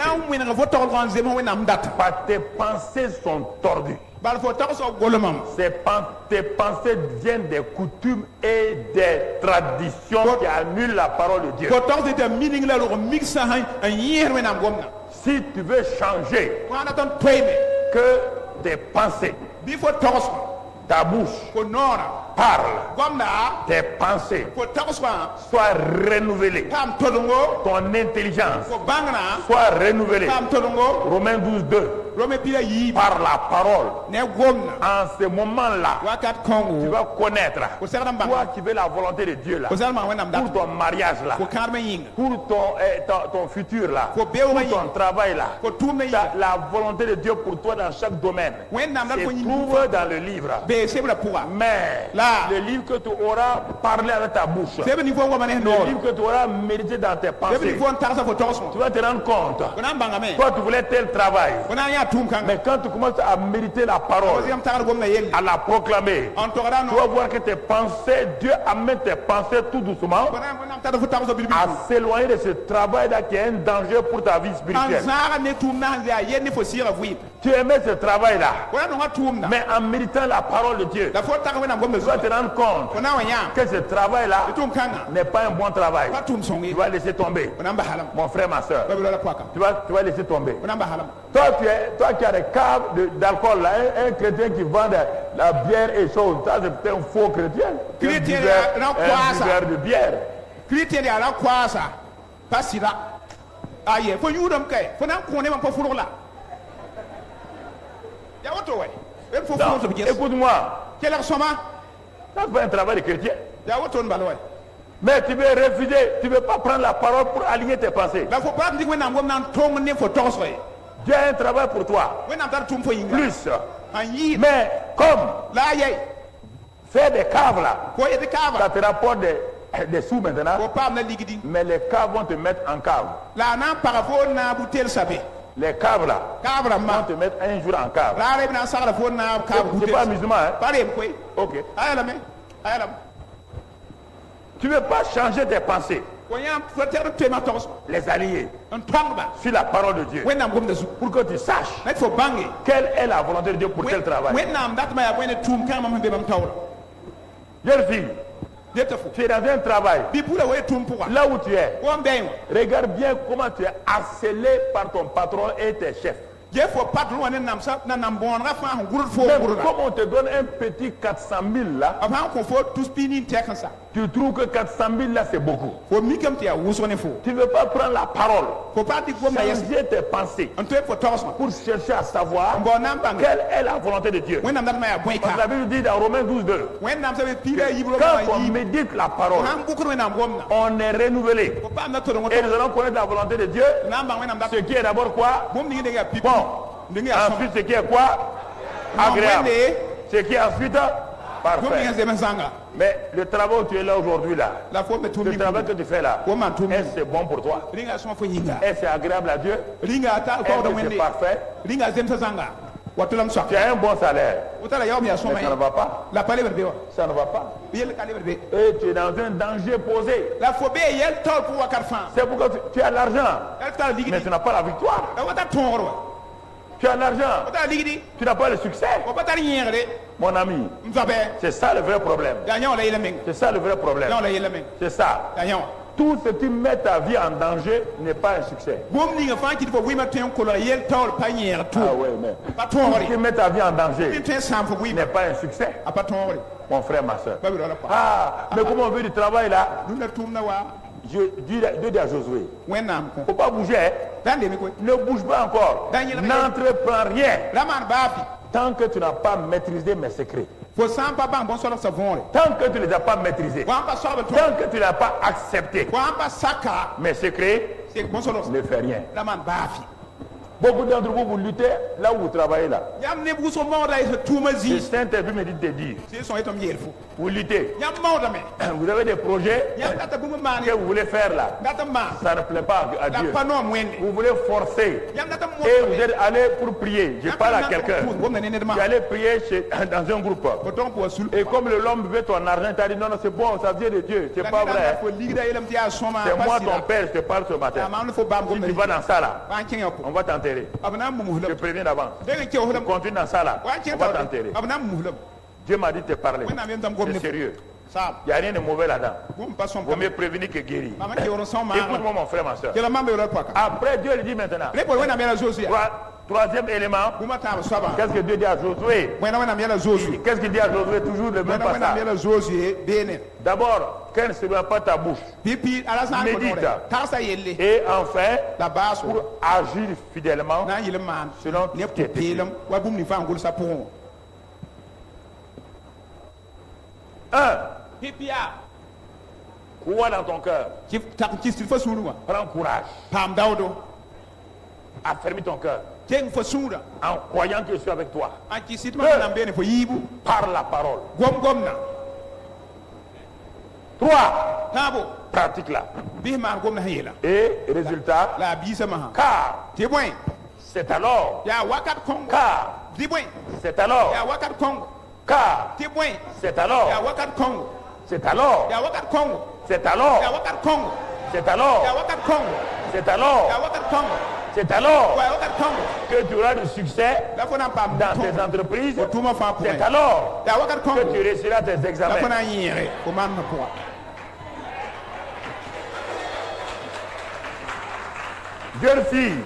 Tes pensées sont tordues. Tes pensées viennent des coutumes et des traditions qui annulent la parole de Dieu. Si tu veux changer, que tes pensées, ta bouche parle, tes pensées soient renouvelées, ton intelligence soit renouvelée. Romains 12, 2. Par la parole. En ce moment-là, tu vas connaître, toi qui veux la volonté de Dieu là, pour ton mariage là, pour ton futur là, pour ton travail là, la volonté de Dieu pour toi dans chaque domaine se trouve dans le livre. Mais le livre que tu auras parlé avec ta bouche, le livre que tu auras médité dans tes pensées, tu vas te rendre compte. Toi tu voulais tel travail, mais quand tu commences à méditer la parole, à la proclamer, tu vas voir que tes pensées, Dieu amène tes pensées tout doucement à s'éloigner de ce travail-là qui est un danger pour ta vie spirituelle. Tu aimais ce travail-là, mais en méditant la parole de Dieu, tu vas te rendre compte que ce travail-là n'est pas un bon travail. Tu vas laisser tomber. Mon frère, ma soeur, tu vas laisser tomber. Toi qui as des caves d'alcool, un chrétien qui vend de la bière et choses, ça c'est peut-être un faux chrétien. Un buveur de bière. Écoute-moi. Ça c'est pas un travail de chrétien. Mais tu veux refuser, tu ne veux pas prendre la parole pour aligner tes pensées. Dieu a un travail pour toi. Plus. Mais comme faire des caves là, ça te rapporte des sous maintenant. Mais les caves vont te mettre en cave. Les caves là vont te mettre un jour en cave. C'est pas musulman, hein? Ok. Tu ne veux pas changer tes pensées, les allier sur la parole de Dieu, pour que tu saches quelle est la volonté de Dieu pour tel travail. Jeune fille, tu es dans un travail, là où tu es, regarde bien comment tu es harcelé par ton patron et tes chefs. Même comme on te donne un petit 400 000 là, Tu trouves que 400 000 là c'est beaucoup. Tu ne veux pas prendre la parole. Changer tes pensées pour chercher à savoir quelle est la volonté de Dieu. Parce que la Bible dit dans Romains 12:2 quand on médite la parole, on est renouvelé. Et nous allons connaître la volonté de Dieu. Ce qui est d'abord quoi? Bon. Ensuite, ce qui est quoi? Agréable. Ce qui est ensuite parfait. Mais le travail où tu es là aujourd'hui là, le travail que tu fais là, est-ce que c'est bon pour toi? Est-ce que c'est agréable à Dieu? Est-ce que c'est parfait? Tu as un bon salaire, mais ça ne va pas. Ça ne va pas. Et tu es dans un danger posé. C'est pourquoi tu as l'argent, mais tu n'as pas la victoire. Tu as l'argent, tu n'as pas le succès. Mon ami, c'est ça le vrai problème. C'est ça le vrai problème. C'est ça. Tout ce qui met ta vie en danger n'est pas un succès. Ah ouais, mais tout ce qui met ta vie en danger n'est pas un succès. Mon frère, ma soeur. Ah, mais comment on veut du travail là? Je dis à Josué, il ne faut pas bouger. Ne bouge pas encore. N'entreprends rien. Tant que tu n'as pas maîtrisé mes secrets. Tant que tu ne les as pas maîtrisés. Tant que tu n'as pas accepté mes secrets, ne fais rien. Beaucoup d'entre vous, vous luttez là où vous travaillez là. Le Saint-Esprit me dit de dire. Vous luttez. Vous avez des projets que vous voulez faire là. Ça ne plaît pas à Dieu. Vous voulez forcer. Et vous êtes allé pour prier. Je parle à quelqu'un. Tu es allé prier dans un groupe. Et comme l'homme veut ton argent, tu as dit non, non, c'est bon, ça vient de Dieu. C'est pas vrai. C'est moi ton père, je te parle ce matin. Si tu vas dans ça là, on va t'enterrer. Je préviens d'avance. Tu continues dans ça là, on va t'enterrer. Dieu m'a dit de te parler. C'est sérieux. Il n'y a rien de mauvais là-dedans. Vaut mieux prévenir que guérir. Écoute-moi mon frère, ma soeur. Après Dieu lui dit maintenant. Troisième élément. Qu'est-ce que Dieu dit à Josué? Qu'est-ce qu'il dit à Josué? Toujours le même passage. D'abord, qu'elle ne se voit pas ta bouche. Médite. Et enfin, pour agir fidèlement selon ce qui est écrit. 1. Crois dans ton cœur. Prends courage. Affermis ton cœur. En croyant que je suis avec toi. 2. Par la parole. 3. Pratique-la. Et résultat. Car c'est alors. Car c'est alors. Car c'est alors. C'est alors. C'est alors. C'est alors. C'est alors. C'est alors que tu auras du succès dans tes entreprises. C'est alors que tu réussiras tes examens. Jeune fille,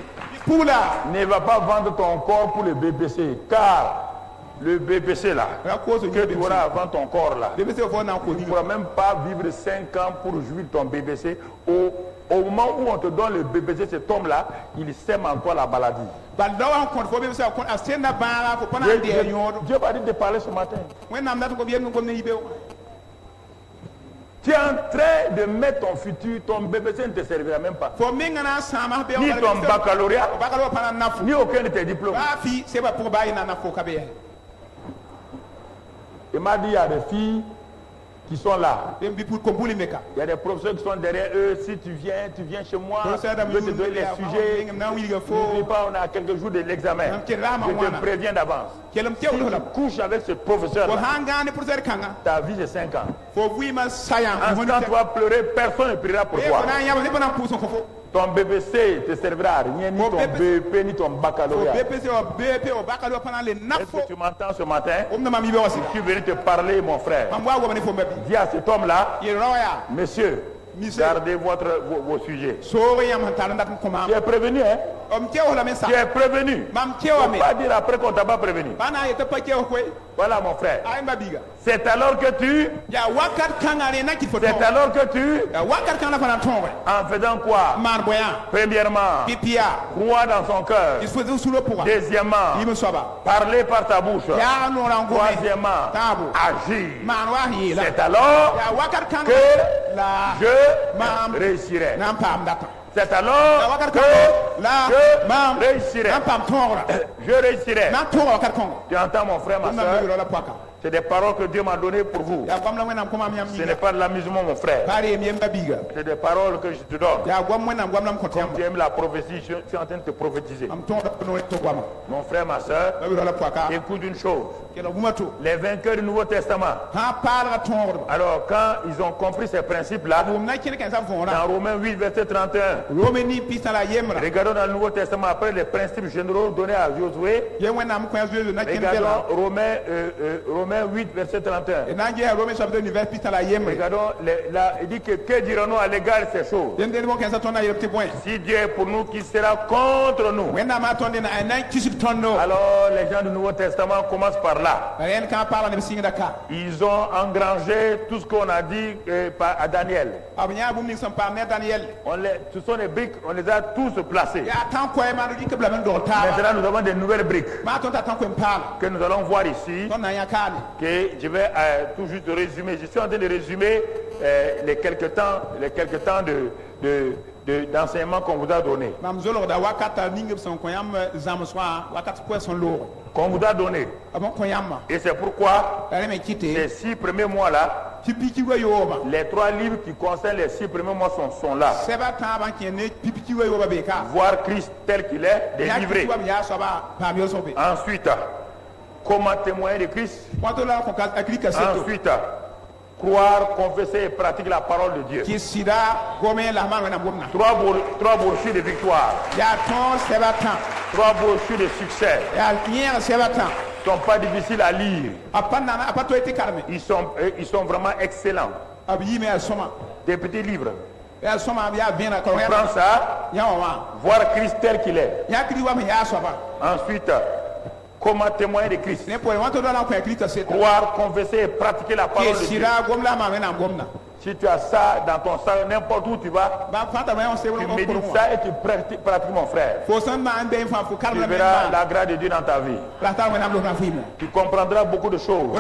ne va pas vendre ton corps pour le BPC, car le BPC là, que tu auras avant ton corps là, tu ne pourras même pas vivre 5 ans pour jouir ton BPC. Au moment où on te donne le BPC, cet homme là, il sème en toi la maladie. Dieu m'a dit de parler ce matin. Tu es en train de mettre ton futur, ton BPC ne te servira même pas. Ni ton baccalauréat, ni aucun de tes diplômes. Il m'a dit, il y a des filles qui sont là. Il y a des professeurs qui sont derrière eux. Si tu viens chez moi, je vais te donner les sujets. N'oublie pas, on a quelques jours de l'examen. Je te préviens d'avance. Si tu couches avec ce professeur, ta vie c'est 5 ans. Ensuite, quand tu vas pleurer, personne ne priera pour toi. Ton BPC ne te servira à rien, ni ton BEP, ni ton baccalauréat. Est-ce que tu m'entends ce matin? Je suis venu te parler, mon frère. Dis à cet homme-là, monsieur, gardez vos sujets. Tu es prévenu, hein? Tu es prévenu. Il ne faut pas dire après qu'on ne t'a pas prévenu. Voilà mon frère. C'est alors que tu. C'est alors que tu. En faisant quoi? Premièrement, crois dans son cœur. Deuxièmement, parler par ta bouche. Troisièmement, agir. C'est alors que je réussirai. C'est alors que je réussirai. Je réussirai. Tu entends mon frère, ma soeur? C'est des paroles que Dieu m'a données pour vous. Ce n'est pas de l'amusement, mon frère. C'est des paroles que je te donne. Comme tu aimes la prophétie, je suis en train de te prophétiser. Mon frère, ma soeur, écoute une chose. Les vainqueurs du Nouveau Testament, alors quand ils ont compris ces principes-là, dans Romains 8, verset 31, regardons dans le Nouveau Testament, après les principes généraux donnés à Josué, regardons Romains 8, verset 31. Regardons, il dit que dirons-nous à l'égard de ces choses? Si Dieu est pour nous, qui sera contre nous? Alors les gens du Nouveau Testament commencent par là. Ils ont engrangé tout ce qu'on a dit à Daniel. Ce sont les briques, on les a tous placés. Maintenant nous avons des nouvelles briques que nous allons voir ici. Que je vais tout juste résumer. Je suis en train de résumer les quelques temps d'enseignement qu'on vous a donné. Qu'on vous a donné. Et c'est pourquoi ces 6 premiers mois-là, les 3 livres qui concernent les 6 premiers mois sont là. Voir Christ tel qu'il est, délivré. Ensuite, comment témoigner de Christ? Ensuite, croire, confesser et pratiquer la parole de Dieu. 3 brochures de victoire. 3 brochures de succès. Ils ne sont pas difficiles à lire. Ils sont vraiment excellents. Des petits livres. Tu prends ça, voir Christ tel qu'il est. Ensuite, comment témoigner de Christ? Croire, confesser et pratiquer la parole de Dieu. Si tu as ça dans ton sang, n'importe où tu vas, tu médites ça et tu pratiques mon frère. Tu verras la grâce de Dieu dans ta vie. Tu comprendras beaucoup de choses.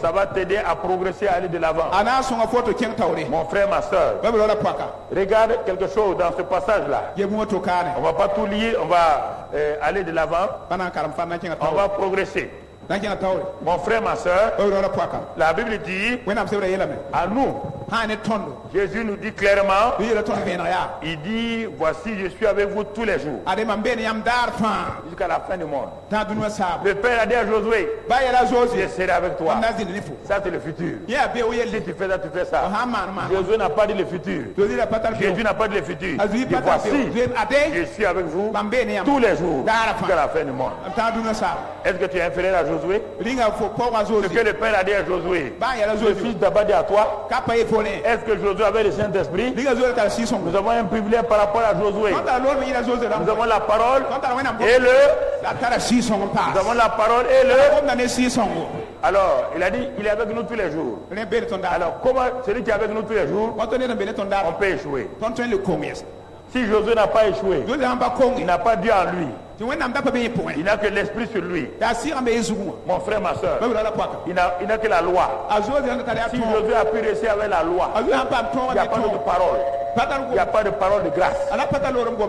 Ça va t'aider à progresser, à aller de l'avant. Mon frère, ma soeur, regarde quelque chose dans ce passage-là. On ne va pas tout lire, on va aller de l'avant. On va progresser. Mon frère, ma soeur, la Bible dit à nous, Jésus nous dit clairement, il dit, voici je suis avec vous tous les jours jusqu'à la fin du monde. Le Père a dit à Josué, je serai avec toi. Ça c'est le futur. Si tu fais ça, tu fais ça. Josué n'a pas dit le futur. Jésus n'a pas dit le futur. Il dit, voici je suis avec vous tous les jours jusqu'à la fin du monde. Est-ce que tu es inférieur à Josué? Ce que le Père a dit à Josué, le Fils d'abord dit à toi. Est-ce que Josué avait le Saint-Esprit? Nous avons un privilège par rapport à Josué. Nous avons la parole et le. Nous avons la parole et le. Alors, il a dit, il est avec nous tous les jours. Alors, comment celui qui est avec nous tous les jours, on peut échouer? Si Josué n'a pas échoué, il n'a pas Dieu en lui. Il n'a que l'esprit sur lui. Mon frère, ma soeur, il n'a que la loi. Si Josué a pu réussir avec la loi, il n'y a pas de parole. Il n'y a pas de parole de grâce.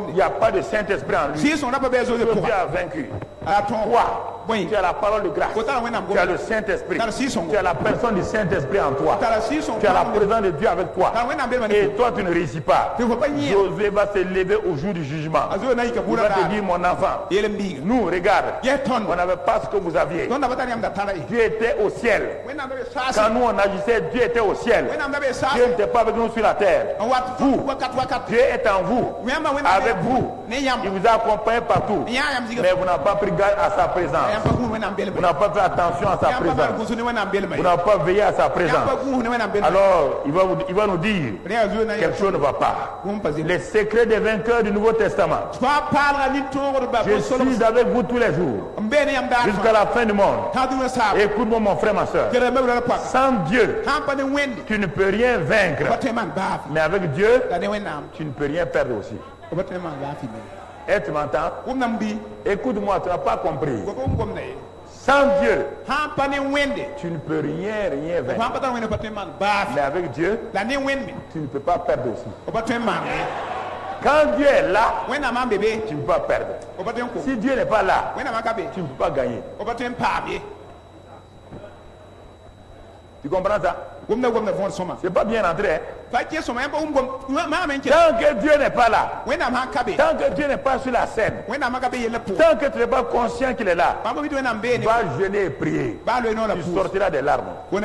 Il n'y a pas de Saint-Esprit en lui. Josué a vaincu. Toi, tu as la parole de grâce. Tu as le Saint-Esprit. Tu as la personne du Saint-Esprit en toi. Tu as la présence de Dieu avec toi. Et toi, tu ne réussis pas. Josué va se lever au jour du jugement. Il va te dire, mon enfant, nous, regarde, on n'avait pas ce que vous aviez. Dieu était au ciel. Quand nous on agissait, Dieu était au ciel. Dieu n'était pas avec nous sur la terre. Vous, Dieu est en vous, avec vous. Il vous a accompagné partout. Mais vous n'avez pas pris garde à sa présence. Vous n'avez pas fait attention à sa présence. Vous n'avez pas veillé à sa présence. Alors, il va nous dire quelque chose ne va pas. Les secrets des vainqueurs du Nouveau Testament. Je suis avec vous tous les jours, jusqu'à la fin du monde. Écoute-moi, mon frère, ma soeur. Sans Dieu, tu ne peux rien vaincre. Mais avec Dieu, tu ne peux rien perdre aussi. Et tu m'entends? Écoute-moi, tu n'as pas compris. Sans Dieu, tu ne peux rien vaincre. Mais avec Dieu, tu ne peux pas perdre aussi. Quand Dieu est là, tu ne peux pas perdre. Si Dieu n'est pas là, tu ne peux pas gagner. Tu comprends ça? C'est pas bien rentré. Tant que Dieu n'est pas là, tant que Dieu n'est pas sur la scène, tant que tu n'es pas conscient qu'il est là, va jeûner et prier. Tu sortiras des larmes. Il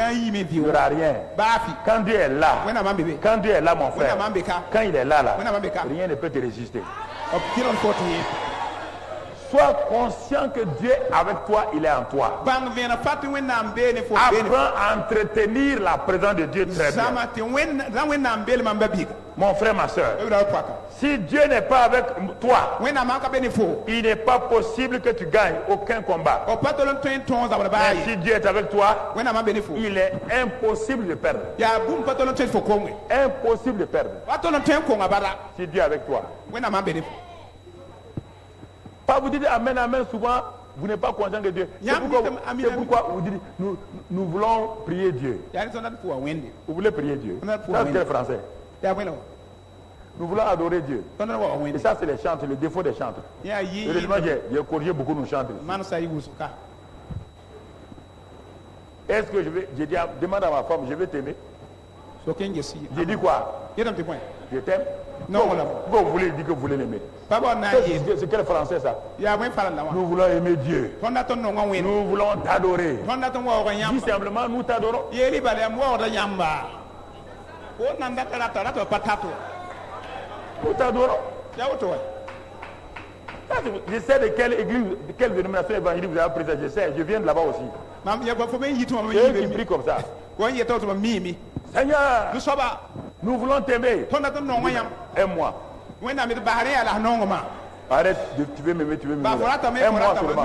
n'y aura rien. Quand Dieu est là, mon frère, quand il est là, rien ne peut te résister. Sois conscient que Dieu est avec toi, il est en toi. Apprends à entretenir la présence de Dieu très bien. Mon frère, ma soeur, si Dieu n'est pas avec toi, il n'est pas possible que tu gagnes aucun combat. Mais si Dieu est avec toi, il est impossible de perdre. Impossible de perdre. Si Dieu est avec toi. Pas vous dites amen, amen souvent, vous n'êtes pas conscient de Dieu. C'est pourquoi vous dites, nous voulons prier Dieu. Vous voulez prier Dieu. Ça c'est le français. Nous voulons adorer Dieu. Et ça c'est les chantres, le défaut des chantres. Heureusement, j'ai corrigé beaucoup nos chantres. Est-ce que j'ai dit, demande à ma femme, je vais t'aimer. J'ai dit quoi? Je t'aime. Non, pourquoi vous voulez dire que vous voulez l'aimer? C'est quel français ça? Nous voulons aimer Dieu. Nous voulons t'adorer. Dis simplement, nous t'adorons. Nous t'adorons. Je sais de quelle église, de quelle dénomination évangélique vous avez présent. Je sais, je viens de là-bas aussi. C'est eux qui prient comme ça. Seigneur, nous voulons t'aimer. Aime-moi. Arrête, tu veux m'aimer, tu veux m'aimer. Aime-moi seulement.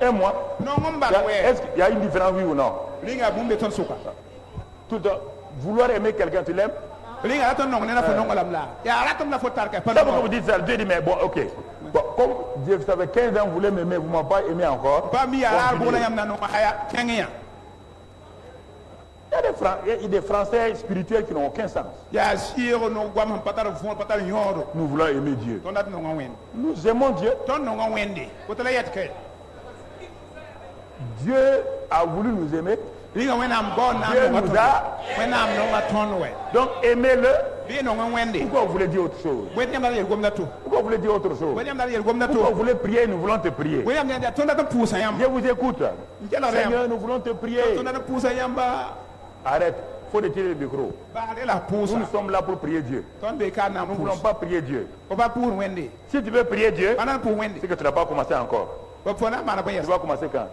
Aime-moi. Est-ce qu'il y a une différence, oui ou non? Vouloir aimer quelqu'un, tu l'aimes? Pourquoi vous dites ça? Dieu dit, mais bon, ok. Bon, comme Dieu, ça fait 15 ans, vous voulez m'aimer, vous ne m'avez pas aimé encore. Il y a des Français spirituels qui n'ont aucun sens. Nous voulons aimer Dieu. Nous aimons Dieu. Dieu a voulu nous aimer. Dieu nous a. Donc aimez-le. Pourquoi vous voulez dire autre chose? Pourquoi vous voulez dire autre chose? Pourquoi vous voulez prier? Nous voulons te prier. Je vous écoute. Seigneur, nous voulons te prier. Arrête, il faut retirer le micro. Nous sommes là pour prier Dieu. Nous ne voulons pas prier Dieu. Si tu veux prier Dieu, c'est que tu n'as pas commencé encore. Tu vas commencer quand?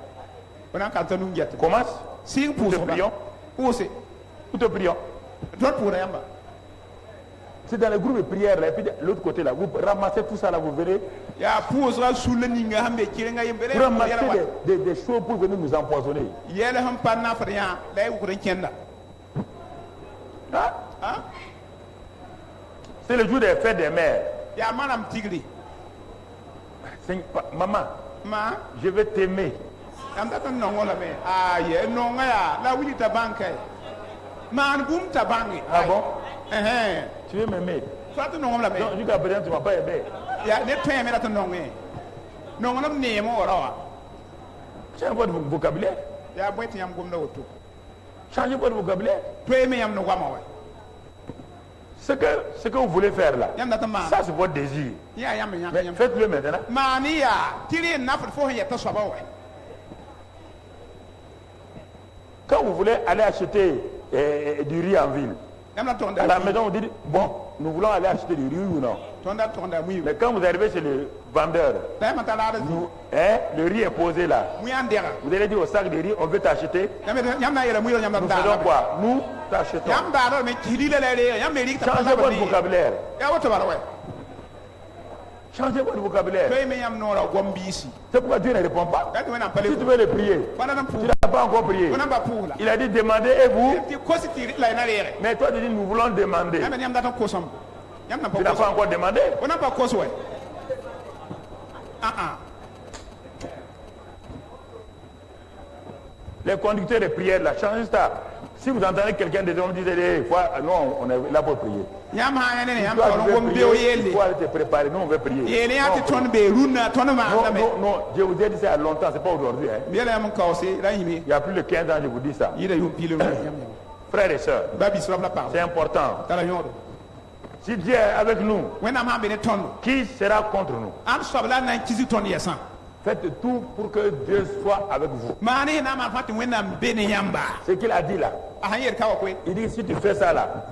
Commence. Nous te prions. Nous te prions. C'est dans le groupe de prière, et puis de l'autre côté là, vous ramassez tout ça là, vous verrez. Vous ramassez des choses pour venir nous empoisonner. Hein? C'est le jour des fêtes des mères. Maman, je vais t'aimer. Ah bon? Tu veux m'aimer? Donc jusqu'à présent tu ne m'as pas aimé. Change votre vocabulaire. Changez votre vocabulaire. Ce que vous voulez faire là, ça c'est votre désir. Mais faites-le maintenant. Quand vous voulez aller acheter du riz en ville, à la maison vous dites, bon, nous voulons aller acheter du riz ou non? Mais quand vous arrivez chez le vendeur, le riz est posé là. Vous allez dire au sac de riz, on veut t'acheter. Nous faisons quoi? Nous t'achetons. Changez votre vocabulaire. Changez votre vocabulaire. C'est pourquoi Dieu ne répond pas. Si tu veux le prier, tu n'as pas encore prié. Il a dit demandez et vous. Mais toi tu dis nous voulons demander. Tu n'as pas encore demandé. Les conducteurs de prière là, changez ça. Si vous entendez quelqu'un des hommes dire non, on est là pour prier. Il faut aller te préparer, nous on veut prier. Non, je vous ai dit ça il y a longtemps, c'est pas aujourd'hui. Hein. Il y a plus de 15 ans, je vous dis ça. Frères et sœurs, c'est important. Si Dieu est avec nous, qui sera contre nous? Faites tout pour que Dieu soit avec vous. Ce qu'il a dit là. Il dit si tu fais ça là,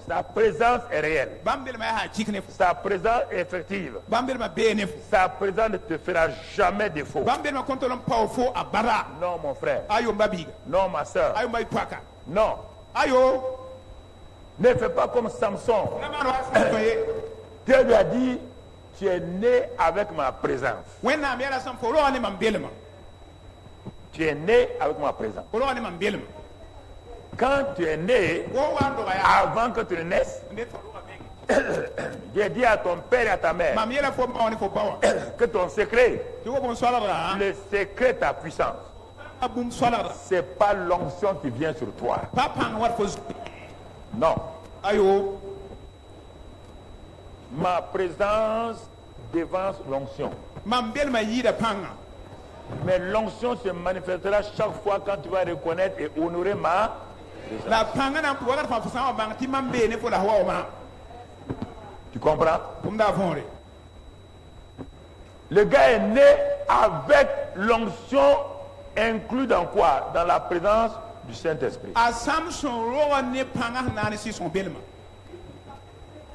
sa présence est réelle. Sa présence est effective. Sa présence ne te fera jamais défaut. Non mon frère. Non ma soeur. Non. Ne fais pas comme Samson. Dieu lui a dit tu es né avec ma présence. Tu es né avec ma présence. Quand tu es né, avant que tu ne naisses, j'ai dit à ton père et à ta mère que ton secret, le secret de ta puissance, c'est pas l'onction qui vient sur toi. Non. Ma présence devance l'onction. Mais l'onction se manifestera chaque fois quand tu vas reconnaître et honorer ma présence. Tu comprends? Le gars est né avec l'onction inclus dans quoi? Dans la présence du Saint-Esprit.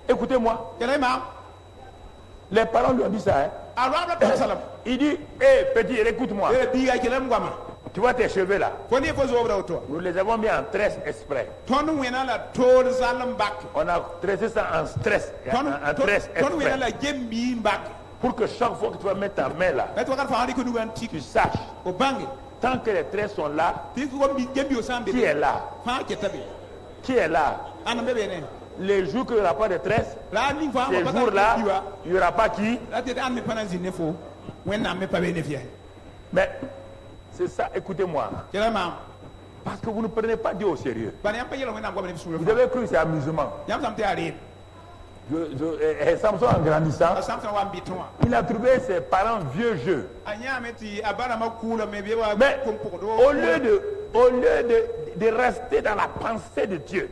Écoutez-moi. Les parents lui ont dit ça. Hein? Il dit, hé petit, écoute-moi. Tu vois tes cheveux là. Nous les avons mis en tresse exprès. On a tressé ça en stress. En tresse exprès. Pour que chaque fois que tu vas mettre ta main là, tu saches. Tant que les tresses sont là, qui est là? Qui est là? Les jours qu'il n'y aura pas de tresse, ces jours-là, il n'y aura pas qui? Mais c'est ça, écoutez-moi. Parce que vous ne prenez pas Dieu au sérieux. Vous avez cru que c'est amusement. Samson en grandissant, il a trouvé ses parents vieux jeux. Mais au lieu de rester dans la pensée de Dieu,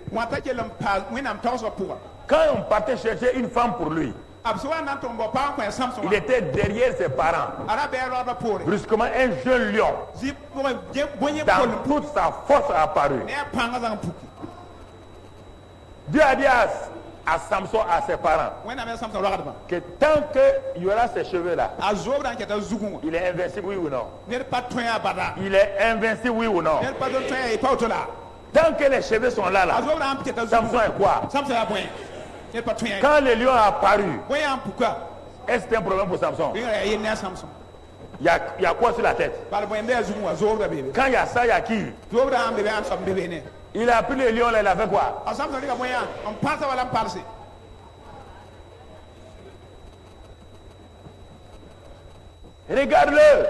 quand on partait chercher une femme pour lui, il était derrière ses parents. Brusquement, un jeune lion, dans toute sa force, a apparu. Dieu a dit à Samson, à ses parents, que tant qu'il y aura ces cheveux-là, il est invincible, oui ou non? Il est invincible, oui ou non? Tant que les cheveux sont là, Samson est quoi? Quand le lion a apparu, est-ce que c'est un problème pour Samson? Il y a quoi sur la tête? Quand il y a ça, il y a qui? Il a pris le lion là, il a fait quoi? Regarde-le.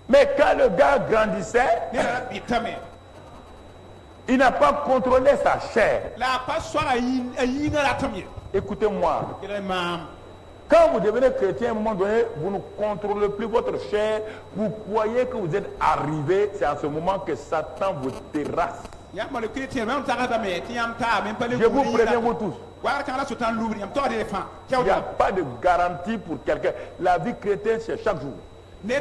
Mais quand le gars grandissait, il n'a pas contrôlé sa chair. Écoutez-moi. Quand vous devenez chrétien, à un moment donné, vous ne contrôlez plus votre chair. Vous croyez que vous êtes arrivé. C'est à ce moment que Satan vous terrasse. Je vous préviens, vous tous. Il n'y a pas de garantie pour quelqu'un. La vie chrétienne, c'est chaque jour. La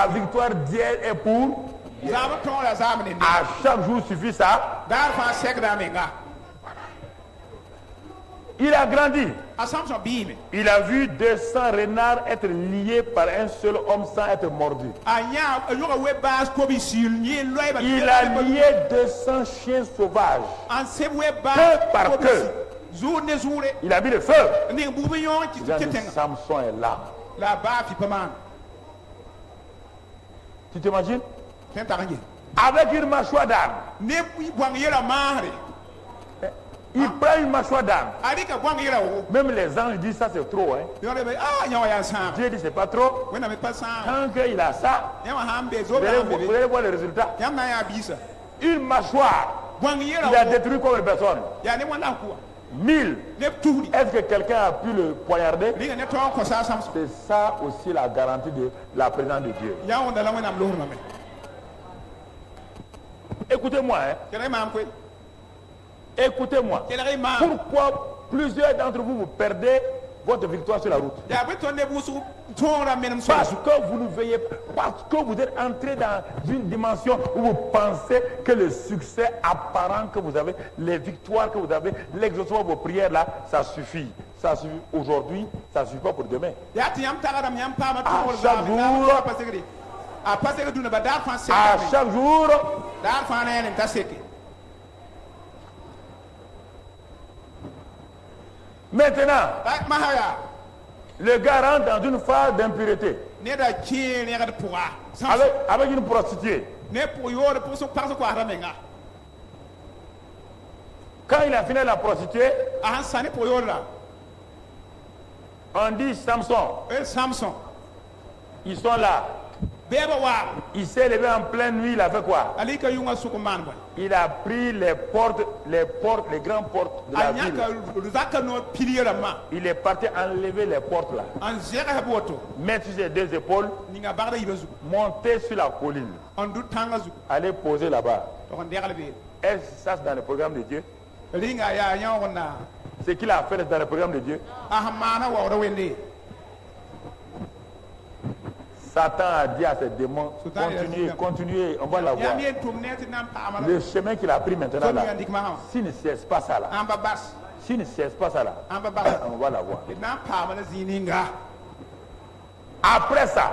victoire d'hier est pour À chaque jour suffit ça. Il a grandi. Il a vu 200 renards être liés par un seul homme sans être mordu. Il a lié 200 chiens sauvages, queue par queue. Il a mis le feu. Samson est là. Tu t'imagines? Avec une mâchoire d'âne. Il prend une mâchoire d'âne. Même les anges disent ça c'est trop. Dieu dit c'est pas trop. Tant qu'il a ça, vous allez voir le résultat. Une mâchoire. Il a détruit combien de personnes? 1000. Est-ce que quelqu'un a pu le poignarder? C'est ça aussi la garantie de la présence de Dieu. Écoutez-moi. Écoutez-moi. Pourquoi plusieurs d'entre vous, vous perdez votre victoire sur la route? Parce que vous ne veillez pas, parce que vous êtes entré dans une dimension où vous pensez que le succès apparent que vous avez, les victoires que vous avez, l'exaucement de vos prières là, ça suffit. Ça suffit aujourd'hui, ça ne suffit pas pour demain. À chaque jour, maintenant, le gars rentre dans une phase d'impureté avec une prostituée. Quand il a fini la prostituée, on dit Samson. Ils sont là. Il s'est levé en pleine nuit, il a fait quoi? Il a pris les grandes portes de la ville. Il est parti enlever les portes là. Mettre sur ses deux épaules, monter sur la colline, aller poser là-bas. Est-ce que ça c'est dans le programme de Dieu? Ce qu'il a fait dans le programme de Dieu. Satan a dit à ses démons, continuez, on va la voir. Le chemin qu'il a pris maintenant là, s'il ne cesse pas ça là, on va la voir. Après ça,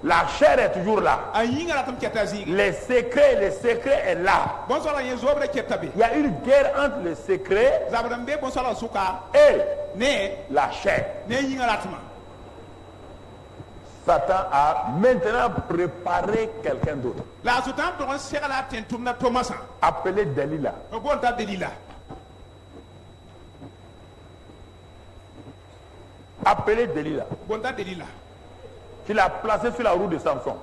la chair est toujours là. Les secrets est là. Il y a une guerre entre le secret et la chair. Satan a maintenant préparé quelqu'un d'autre. Appelé Delilah. Appelé Delilah. Qu'il a placé sur la route de Samson.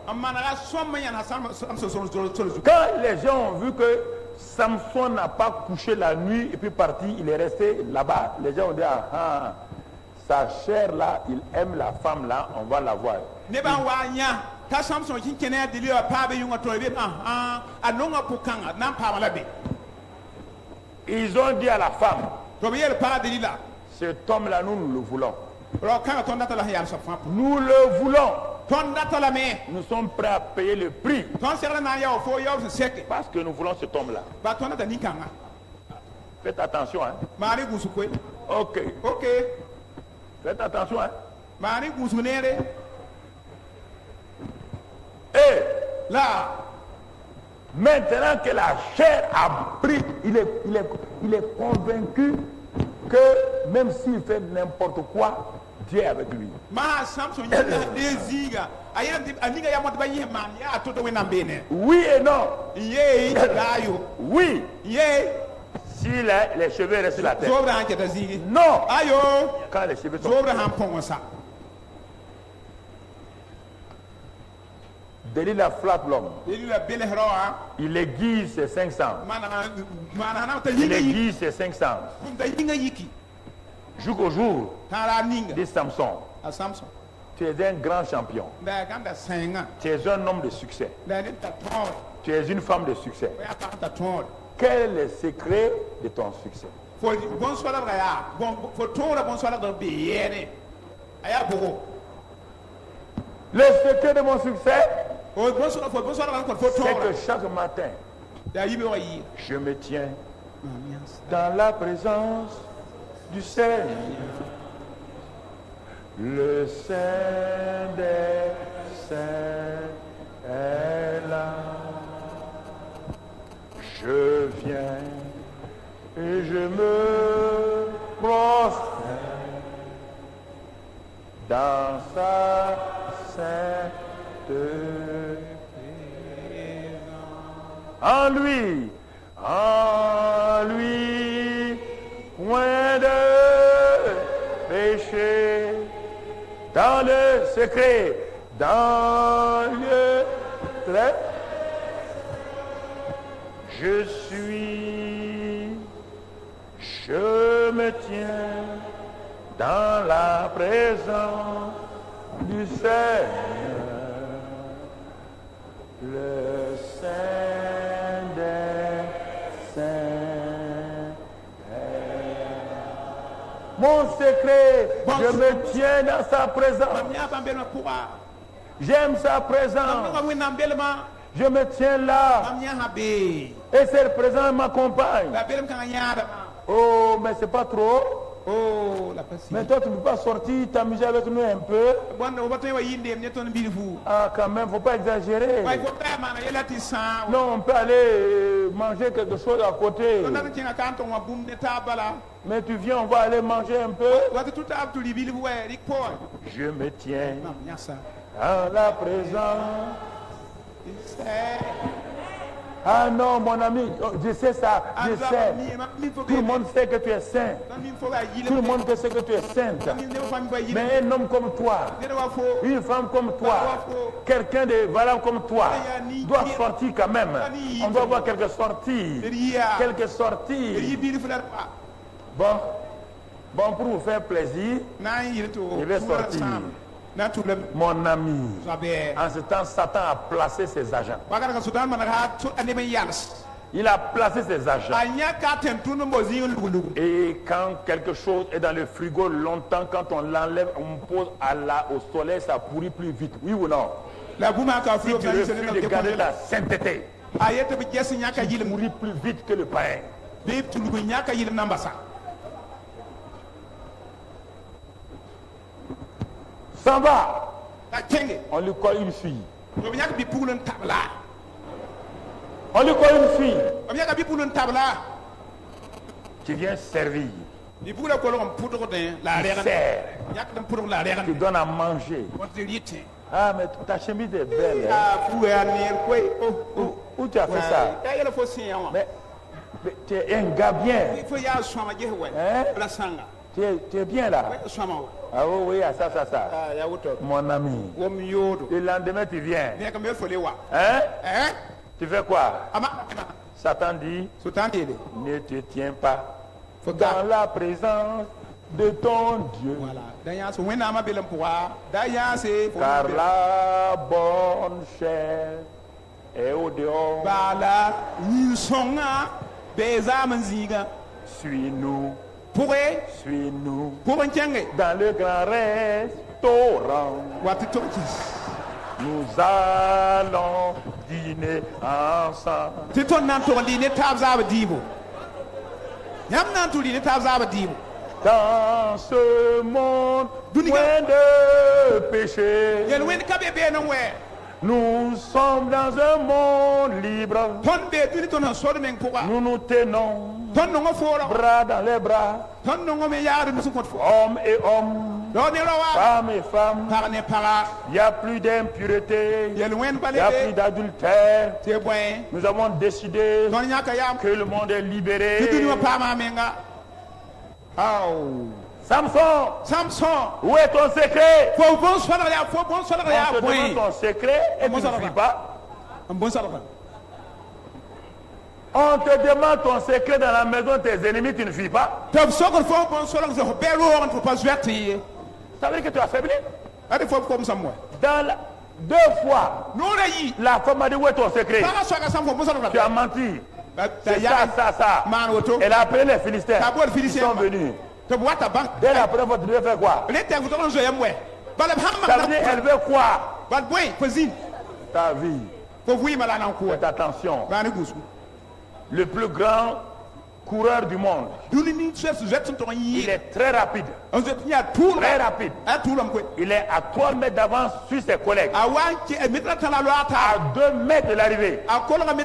Quand les gens ont vu que Samson n'a pas couché la nuit et puis parti, il est resté là-bas. Les gens ont dit, sa chair là, il aime la femme là, on va la voir. Ils ont dit à la femme, cet homme là, nous le voulons. Nous le voulons. Nous sommes prêts à payer le prix. Parce que nous voulons cet homme là. Faites attention, hein. Ok. Faites attention, hein. Et là, maintenant que la chair a pris, il est convaincu que même s'il fait n'importe quoi, Dieu est avec lui. Oui et non. Oui. Si les cheveux restent sur la tête. Non. Quand les cheveux sont... Delilah flatte l'homme. Il aiguise ses 500. Il aiguise ses 500. Jusqu'au jour de Samson. Tu es un grand champion. Tu es un homme de succès. Tu es une femme de succès. Quel est le secret de ton succès? Le secret de mon succès, c'est que chaque matin, je me tiens dans la présence du Seigneur, le Saint des Saints est là. Je viens et je me prosterne dans sa sainte présence. En lui, point de péché, dans le secret, dans le très. Je me tiens dans la présence du Seigneur, le Saint des Saints. Mon secret, je me tiens dans sa présence. J'aime sa présence. Je me tiens là. Et cette présence m'accompagne. Oh, mais c'est pas trop. Mais toi, tu ne peux pas sortir, t'amuser avec nous un peu. Ah, quand même, faut pas exagérer. Non, on peut aller manger quelque chose à côté. Mais tu viens, on va aller manger un peu. Je me tiens à la présence. Ah non, mon ami, je sais ça, je sais. Tout le monde sait que tu es saint. Tout le monde sait que tu es sainte. Mais un homme comme toi, une femme comme toi, quelqu'un de valable comme toi, doit sortir quand même. On doit voir quelques sorties. Quelques sorties. Bon, pour vous faire plaisir, je vais sortir. Mon ami, en ce temps, Satan a placé ses agents. Il a placé ses agents. Et quand quelque chose est dans le frigo longtemps, quand on l'enlève, on pose au soleil, ça pourrit plus vite. Oui ou non? Si tu refuses de garder la sainteté, tu pourris plus vite que le pain. S'en va. On lui colle une fille. On lui colle une fille. Tu viens servir. Tu sers. Tu donnes à manger. Ah, mais ta chemise est belle. Hein? Où tu as fait ça? Mais tu es un gars bien. Hein? Tu es bien là. Ah oui, ça. Mon ami. Le lendemain, tu viens. Hein? Tu fais quoi? Satan dit, ne te tiens pas dans la présence de ton Dieu. Car la bonne chair est au dehors. Suis-nous. Suis-nous dans le grand restaurant. Nous allons dîner ensemble. Dans ce monde plein de péché, nous sommes dans un monde libre. Nous nous tenons bras dans les bras, hommes et hommes, femmes et femmes. Il n'y a plus d'impureté, il n'y a plus d'adultère. Nous avons décidé que le monde est libéré. Samson, où est ton secret? On te demande ton secret et tu ne fuis pas. On te demande ton secret dans la maison de tes ennemis, tu ne fuis pas. Ça veut dire que tu as faibli. Deux fois, la femme a dit où est ton secret? Tu as menti. C'est ça. Elle a appelé les Philistins. Ils sont venus. Dès la première fois, tu devais faire quoi? Ça veut dire elle veut quoi? ta vie. Faites attention. Le plus grand coureur du monde. Il est très rapide. Très rapide. Il est à 3 mètres d'avance sur ses collègues. À 2 mètres de l'arrivée.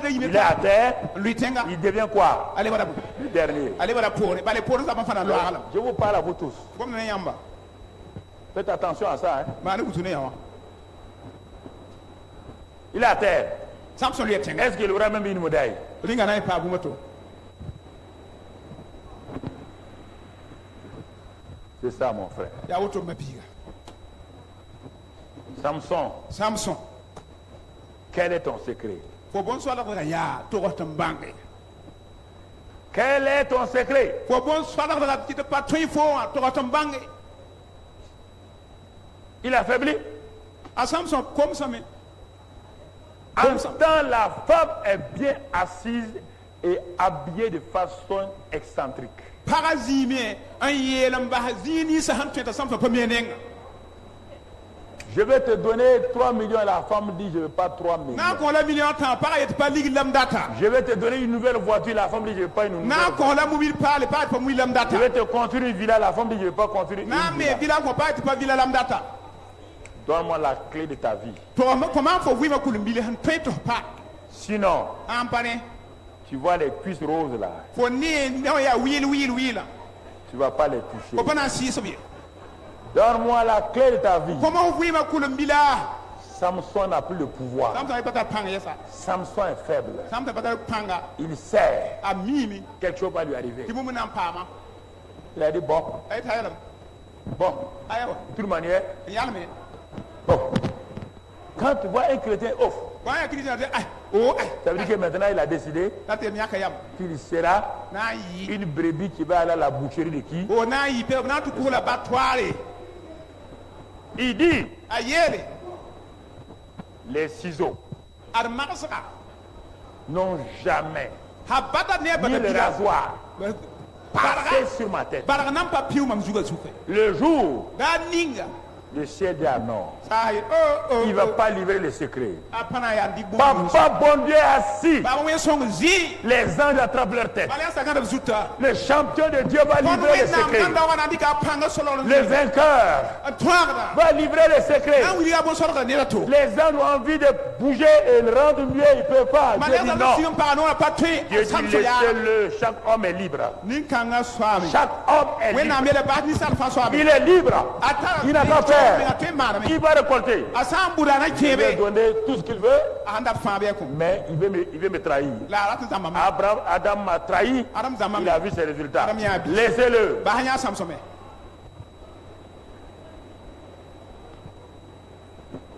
Il est à terre. Il devient quoi? Le dernier. Je vous parle à vous tous. Faites attention à ça. Il est à terre. Est-ce qu'il aura même une médaille? C'est ça, mon frère. Samson. Quel est ton secret? Quel est ton secret? Il a faibli. En temps, la femme est bien assise et habillée de façon excentrique. Je vais te donner 3 millions et la femme dit je ne veux pas 3 millions. Je vais te donner une nouvelle voiture, la femme dit je ne veux pas une nouvelle voiture. Je vais te construire une villa, la femme dit je ne veux pas construire une villa. Donne-moi la clé de ta vie. Sinon, tu vois les cuisses roses là. Tu ne vas pas les toucher. Donne-moi la clé de ta vie. Samson n'a plus le pouvoir. Samson est faible. Il sait quelque chose va lui arriver. Il a dit bon. Bon. De toute manière. Bon. Quand tu vois un chrétien off, ça veut dire que maintenant il a décidé qu'il sera une brebis qui va aller à la boucherie de qui? Il dit les ciseaux n'ont jamais ni le rasoir passé sur ma tête. Le jour le ciel dit ah non, il ne va pas livrer les secrets. Papa bon Dieu assis, les anges attrapent leur tête. Le champion de Dieu va livrer les secrets. Le vainqueur va livrer les secrets. Les anges ont envie de bouger et ils rendent mieux, ils ne peuvent pas. Dieu dit non. Dieu dit laissez-le, chaque homme est libre. Chaque homme est libre. Il est libre. Il n'a pas peur. Il va récolter. Il va donner tout ce qu'il veut, mais il veut me trahir. Adam m'a trahi, il a vu ses résultats. Laissez-le.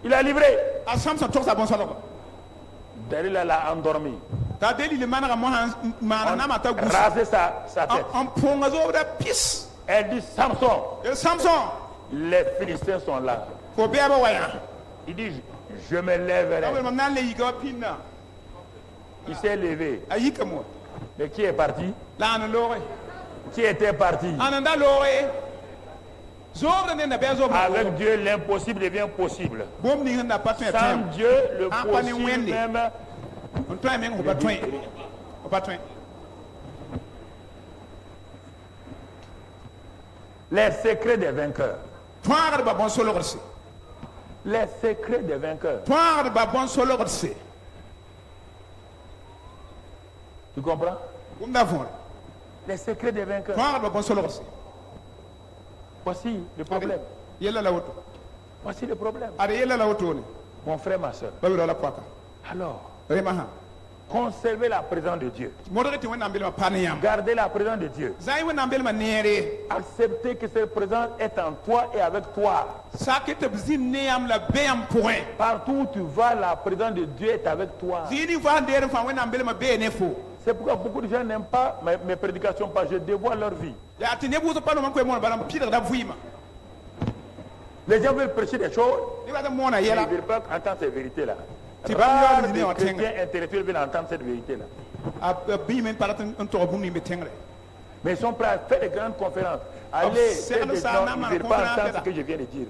Il a livré. Dalila l'a endormi. On a rasé sa tête. Elle dit Samson. Les Philistins sont là. Il dit je me lèverai. Il s'est levé. Mais qui est parti? Qui était parti? Avec Dieu, l'impossible devient possible. Sans Dieu, le possible même. Les secrets des vainqueurs. Les secrets des vainqueurs. Tu comprends? Les secrets des vainqueurs. Voici le problème. Voici le problème. Mon frère, ma soeur. Alors, conservez la présence de Dieu. Gardez la présence de Dieu. Acceptez que cette présence est en toi et avec toi. Partout où tu vas, la présence de Dieu est avec toi. C'est pourquoi beaucoup de gens n'aiment pas mes prédications parce que je dévoile leur vie. Les gens veulent prêcher des choses, ils ne veulent pas entendre ces vérités-là. Les chrétiens intellectuels veulent entendre cette vérité-là. Mais ils sont prêts à faire des grandes conférences. allez, ils ne veulent pas entendre ce que je viens de dire.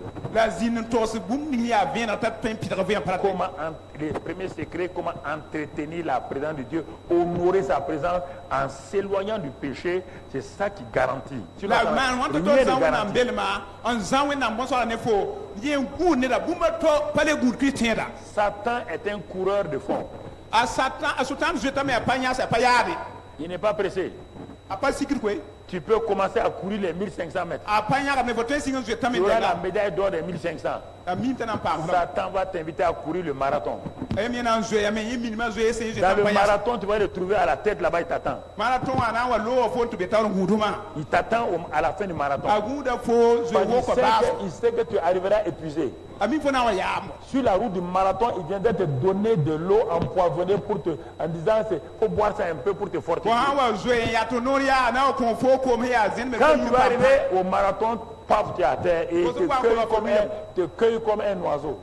Le premier secret, comment entretenir la présence de Dieu, honorer sa présence en s'éloignant du péché, c'est ça qui garantit. Satan est un coureur de fond. Il n'est pas pressé. Tu peux commencer à courir les 1500 mètres. Tu auras la médaille d'or des 1500. Satan va t'inviter à courir le marathon. Dans le marathon, tu vas le trouver à la tête là-bas, il t'attend. Il t'attend à la fin du marathon. Il sait que tu arriveras épuisé. Sur la route du marathon, il vient de te donner de l'eau empoisonnée en disant il faut boire ça un peu pour te fortifier. Quand tu vas arriver au marathon, paf, tu es à terre et te cueille comme un oiseau.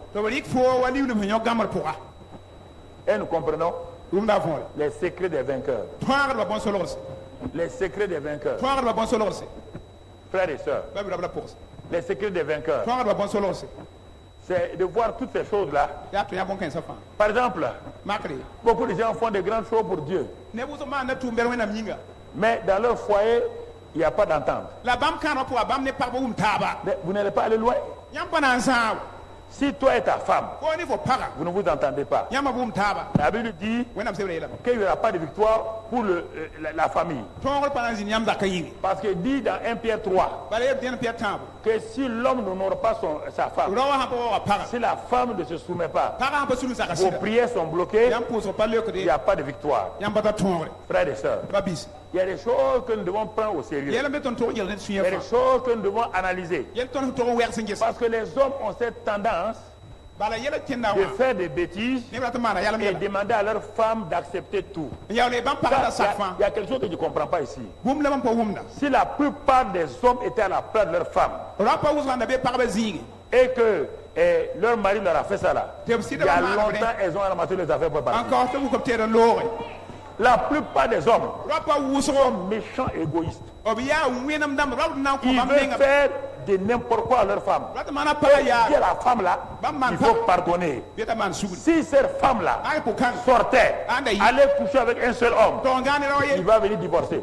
Et nous comprenons les secrets des vainqueurs. Les secrets des vainqueurs. Frères et sœurs, les secrets des vainqueurs, c'est de voir toutes ces choses-là. Par exemple, beaucoup de gens font de grandes choses pour Dieu. Mais dans leur foyer, il n'y a pas d'entente. Mais vous n'allez pas aller loin. Si toi et ta femme, vous ne vous entendez pas, la Bible dit qu'il n'y aura pas de victoire pour la famille. Parce qu'il dit dans 1 Pierre 3 que si l'homme n'honore pas sa femme, si la femme ne se soumet pas, vos prières sont bloquées, il n'y a pas de victoire. Frères et sœurs, il y a des choses que nous devons prendre au sérieux. Il y a des choses que nous devons analyser. Parce que les hommes ont cette tendance de faire des bêtises et demander à leur femme d'accepter tout. Il y a quelque chose que je ne comprends pas ici. Si la plupart des hommes étaient à la place de leur femme et que leur mari leur a fait ça là, il y a longtemps elles ont ramassé les affaires pour partir. La plupart des hommes sont méchants et égoïstes. Ils veulent faire de n'importe quoi à leur femme. Et dire à la femme là, il faut pardonner. Si cette femme là sortait, allait coucher avec un seul homme, il va venir divorcer.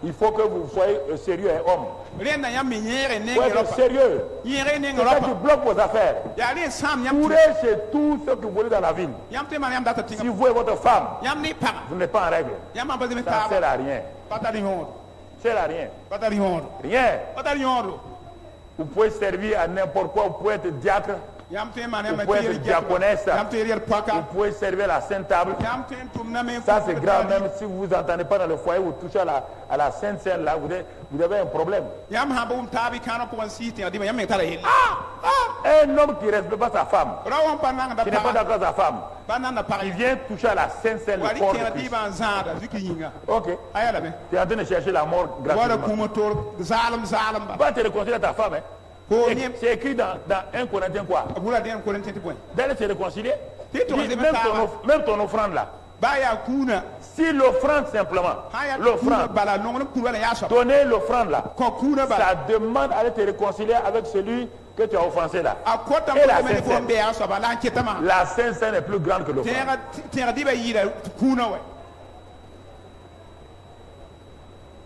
Il faut que vous soyez sérieux et homme. Vous êtes sérieux. C'est ça qui bloque vos affaires. Courez chez tous ceux que vous voulez dans la ville. Si vous et votre femme, vous n'êtes pas en règle. Ça ne sert à rien. Ça ne sert à rien. Rien. Vous pouvez servir à n'importe quoi. Vous pouvez être diacre. Vous pouvez être diaconesse. Vous pouvez servir à la Sainte Table. Ça c'est grave, même si vous vous entendez pas dans le foyer, vous touchez à la Sainte Seine là, vous avez un problème. Un homme qui ne respecte pas sa femme, qui n'est pas d'accord avec sa femme, il vient toucher à la Sainte Seine, le corps de Christ. Ok. Tu es en train de chercher la mort gratuitement. Va te réconcilier à ta femme. C'est écrit dans 1 Corinthiens quoi? D'aller se réconcilier. Même ton offrande là. Si l'offrande simplement, donner l'offrande là, ça demande d'aller te réconcilier avec celui que tu as offensé là. Et la Sainte Seine est plus grande que l'offrande.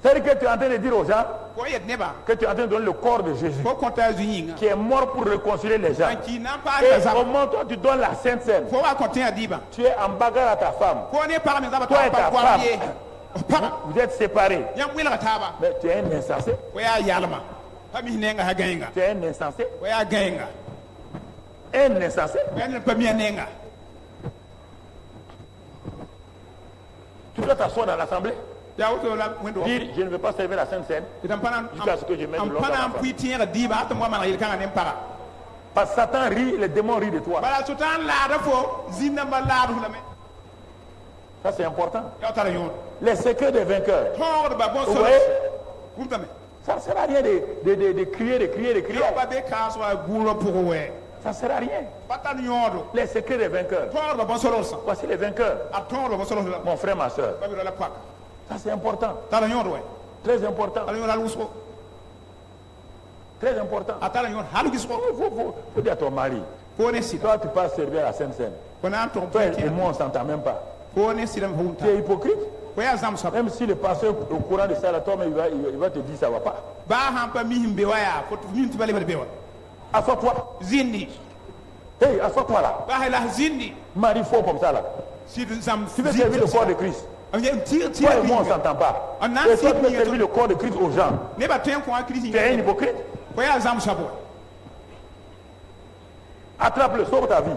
C'est-à-dire que tu es en train de dire aux gens que tu es en train de donner le corps de Jésus qui est mort pour réconcilier les gens. Et au moment où toi tu donnes la Sainte Seine, tu es en bagarre à ta femme. Toi et ta femme, vous êtes séparés. Mais tu es un insensé. Tu es un insensé. Un insensé. Tu dois t'asseoir dans l'assemblée. Dire, je ne veux pas servir la Sainte Seine jusqu'à ce que je mette l'autre. Parce que Satan rit, les démons rient de toi. Ça c'est important. Les secrets des vainqueurs. Vous voyez, ça ne sert à rien de crier. Ça ne sert à rien. Les secrets des vainqueurs. Voici les vainqueurs. Mon frère, ma soeur. Ça c'est important. Très important. Très important. Il faut dire à ton mari. Toi, tu passes servir à la Sainte-Seine. Toi et moi, on ne s'entend même pas. Tu es hypocrite. Même si le pasteur est au courant de ça, là, toi, il va te dire ça ne va pas. Assois-toi. Hey, assois-toi là. Marie fort comme ça là. Tu veux servir le corps de Christ. Toi et moi, on ne s'entend pas. Et toi, tu veux servir le corps de Christ aux gens. Tu es un hypocrite. Attrape-le, sauve ta vie.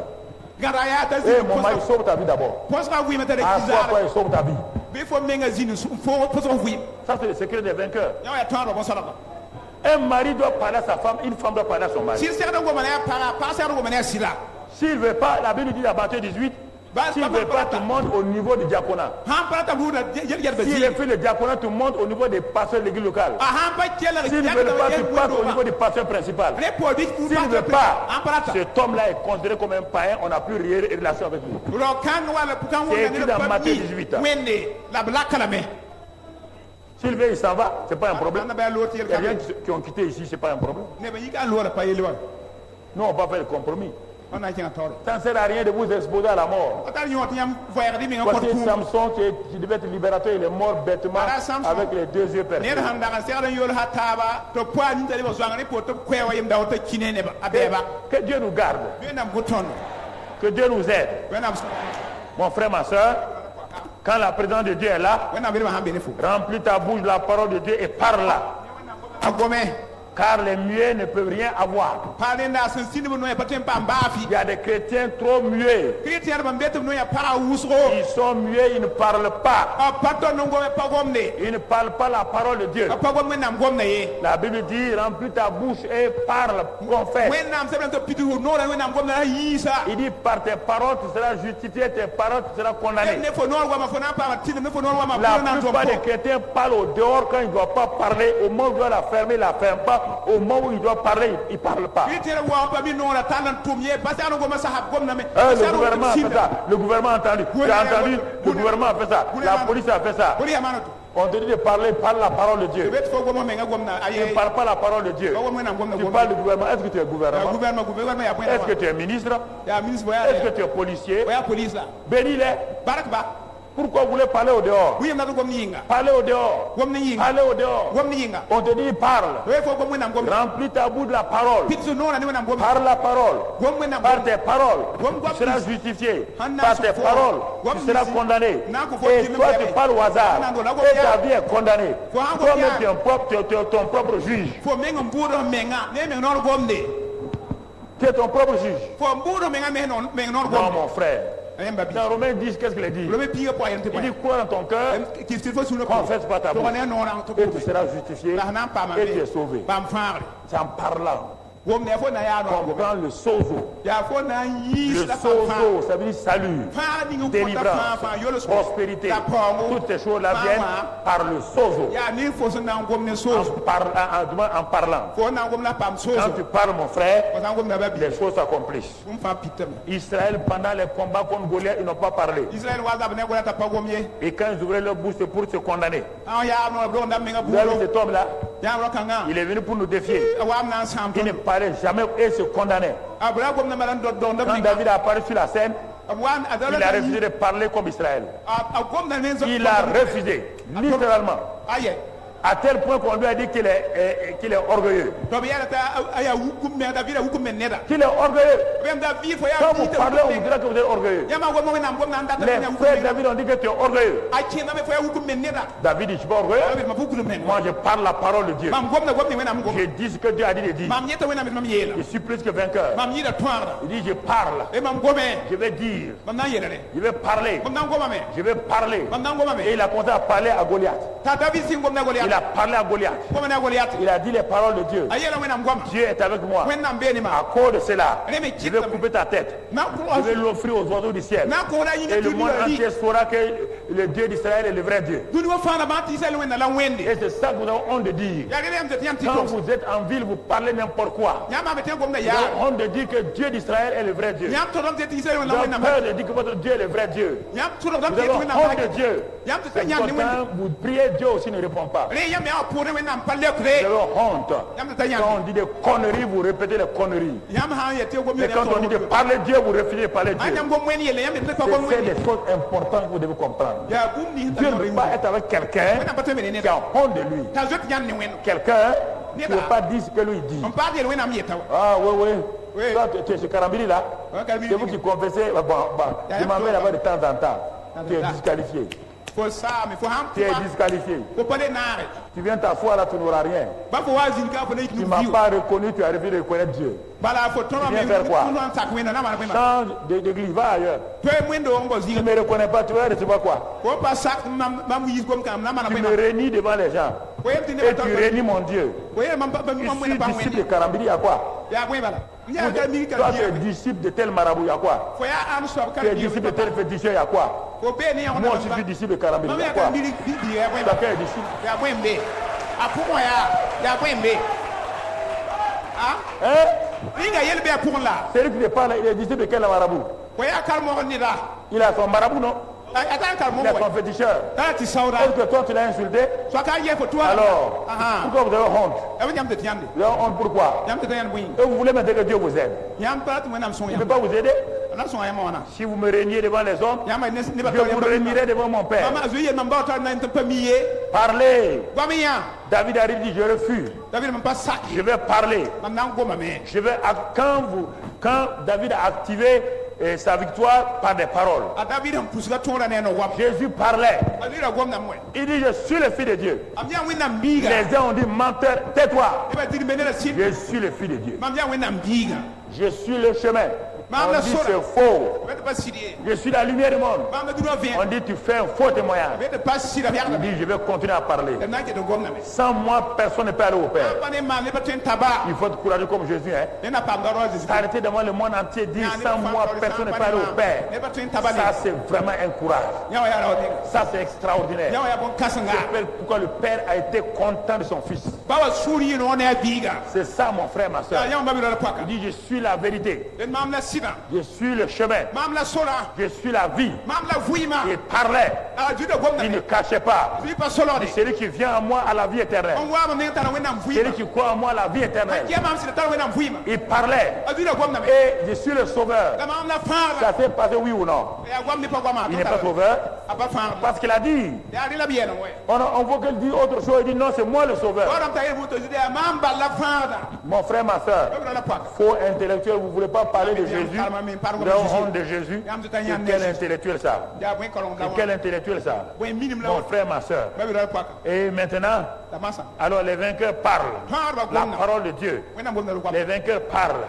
Et mon mari, sauve ta vie d'abord. Assois-toi et sauve ta vie. Ça, c'est le secret des vainqueurs. Un mari doit parler à sa femme, une femme doit parler à son mari. S'il ne veut pas, la Bible dit à Matthieu 18, s'il ne veut pas, tu montes au niveau du diaconat. S'il est fait le diaconat, tu montes au niveau des pasteurs de l'église locale. S'il ne veut pas, tu passes au niveau du pasteur principal. S'il ne veut pas, cet homme-là est considéré comme un païen, on n'a plus rien de relation avec lui. C'est écrit dans Matthieu 18. S'il veut, il s'en va, ce n'est pas un problème. Il y a rien qui ont quitté ici, ce n'est pas un problème. Nous, on ne va pas faire le compromis. Ça ne sert à rien de vous exposer à la mort. Voici Samson qui devait être libérateur, il est mort bêtement avec les 2 yeux perdus. Que Dieu nous garde. Que Dieu nous aide. Mon frère, ma soeur, quand la présence de Dieu est là, remplis ta bouche de la parole de Dieu et parle-la. Car les muets ne peuvent rien avoir. Il y a des chrétiens trop muets. Ils sont muets, ils ne parlent pas. Ils ne parlent pas la parole de Dieu. La Bible dit, remplis ta bouche et parle, confesse. Il dit, par tes paroles, tu seras justifié, tes paroles, tu seras condamné. La plupart des chrétiens parlent au dehors quand ils ne doivent pas parler. Au moment où ils doivent la fermer, ils ne la ferment pas. Au moment où il doit parler, il ne parle pas. Le gouvernement a fait ça. Le gouvernement a entendu. Tu as entendu? Le gouvernement a fait ça. La police a fait ça. On te dit de parler, parle la parole de Dieu. Tu ne parles pas la parole de Dieu. Tu parles du gouvernement. Est-ce que tu es gouvernement? Est-ce que tu es ministre? Est-ce que tu es policier? Bénis-les. Pourquoi vous voulez parler au dehors? Parlez au dehors. Parlez au dehors. On te dit parle. Remplis ta bouche de la parole. Par la parole. Par tes paroles, tu seras justifié. Par tes paroles, tu seras condamné. Et toi, tu parles au hasard. Et ta vie est condamnée. Toi-même, tu es ton propre juge. Tu es ton propre juge. Non, mon frère. Dans Romains 10, qu'est-ce qu'il dit? Il dit quoi dans ton cœur? Confesse pas ta bouche. Et tu seras justifié. Et tu es sauvé. C'est en parlant. Comprends le sozo. Le sozo, ça veut dire salut, délivrance, prospérité. Toutes ces choses-là viennent par le sozo. En parlant. Quand tu parles, mon frère, les choses s'accomplissent. Israël, pendant les combats contre Goliath, ils n'ont pas parlé. Et quand ils ouvraient leur bouche, c'est pour se condamner. Vous avez cet homme-là, il est venu pour nous défier. Il ne parlait jamais et se condamnait. Quand David a apparu sur la scène, il a refusé de parler comme Israël. Il a refusé, littéralement. À tel point qu'on lui a dit qu'il est orgueilleux. Qu'il est orgueilleux. Quand vous parlez, on vous dira que vous êtes orgueilleux. Les frères David ont dit que tu es orgueilleux. David dit, je ne suis pas orgueilleux. Moi, je parle la parole de Dieu. Je dis ce que Dieu a dit de dire. Je suis plus que vainqueur. Il dit, je parle. Je vais dire. Je vais parler. Je vais parler. Et il a commencé à parler à Goliath. Il a parlé à Goliath. Il a dit les paroles de Dieu. Dieu est avec moi. À cause de cela, je vais couper ta tête. Je vais l'offrir aux oiseaux du ciel. Et le monde entier saura que le Dieu d'Israël est le vrai Dieu. Et c'est ça que nous avons honte de dire. Quand vous êtes en ville, vous parlez n'importe quoi. Vous avez honte de dire que Dieu d'Israël est le vrai Dieu. Vous avez peur de dire que votre Dieu est le vrai Dieu. Vous avez honte de Dieu. Et pourtant, vous priez, Dieu aussi ne répond pas. Vous avez honte. Quand on dit des conneries, vous répétez les conneries. Mais quand on dit de parler Dieu, vous refusez de parler Dieu. C'est des choses importantes que vous devez comprendre. Dieu ne veut pas être avec quelqu'un qui a honte de lui. Quelqu'un qui ne veut pas dire ce que lui dit. Ah oui. Toi, tu es ce Karambili là. C'est vous qui confessez. Tu m'emmènes là-bas de temps en temps. Tu es disqualifié. Tu es disqualifié. Tu viens t'asseoir là, tu n'auras rien. Tu ne m'as pas reconnu, tu as refusé de reconnaître Dieu. Tu viens faire quoi? Change d'église, va ailleurs. Tu ne me reconnais pas, tu vas recevoir quoi? Tu me réunis devant les gens. Et tu réunis mon Dieu. Je suis disciple de Karambili, il y a quoi? Toi, tu es disciple de tel marabout, il y a quoi? Tu es disciple de tel féticheur, il y a quoi? Moi, je suis disciple de Karambili, il y a quoi? Chacun est disciple. C'est lui qui te parle, il est disciple de quel marabout? Il a son marabout, non? Il a son féticheur. Est-ce que toi tu l'as insulté? Alors, pourquoi vous avez honte? Vous avez honte pourquoi? Et vous voulez maintenant que Dieu vous aide. Il ne peut pas vous aider. Si vous me régniez devant les hommes, je vous régnerai devant mon Père. Parlez. David arrive et dit je refuse. Je vais parler. Quand David a activé sa victoire par des paroles. Jésus parlait. Il dit je suis le fils de Dieu. Les uns ont dit menteur, tais-toi. Je suis le fils de Dieu. Je suis le chemin. On dit c'est faux. Je suis la lumière du monde. On dit tu fais un faux témoignage. Il dit je vais continuer à parler. Sans moi personne ne peut aller au Père. Il faut être courageux comme Jésus. Arrêtez devant le monde entier dire sans moi personne ne peut aller au Père. Ça c'est vraiment un courage. Ça c'est extraordinaire. C'est pourquoi le Père a été content de son fils. C'est ça mon frère, ma soeur. Il dit je suis la vérité. Je suis le chemin. Je suis la vie. Il parlait. Il ne cachait pas. Celui qui vient à moi à la vie éternelle. Celui qui croit en moi à la vie éternelle. Il parlait. Et je suis le sauveur. Ça s'est passé oui ou non? Il n'est pas sauveur. Parce qu'il a dit. On voit qu'il dit autre chose. Il dit non, c'est moi le sauveur. Mon frère, ma soeur, faux intellectuel, vous ne voulez pas parler de Jésus. Vous avez honte de Jésus. Et quel intellectuel ça? Et quel intellectuel ça? Mon frère, ma soeur. Et maintenant, alors les vainqueurs parlent. La parole de Dieu. Les vainqueurs parlent.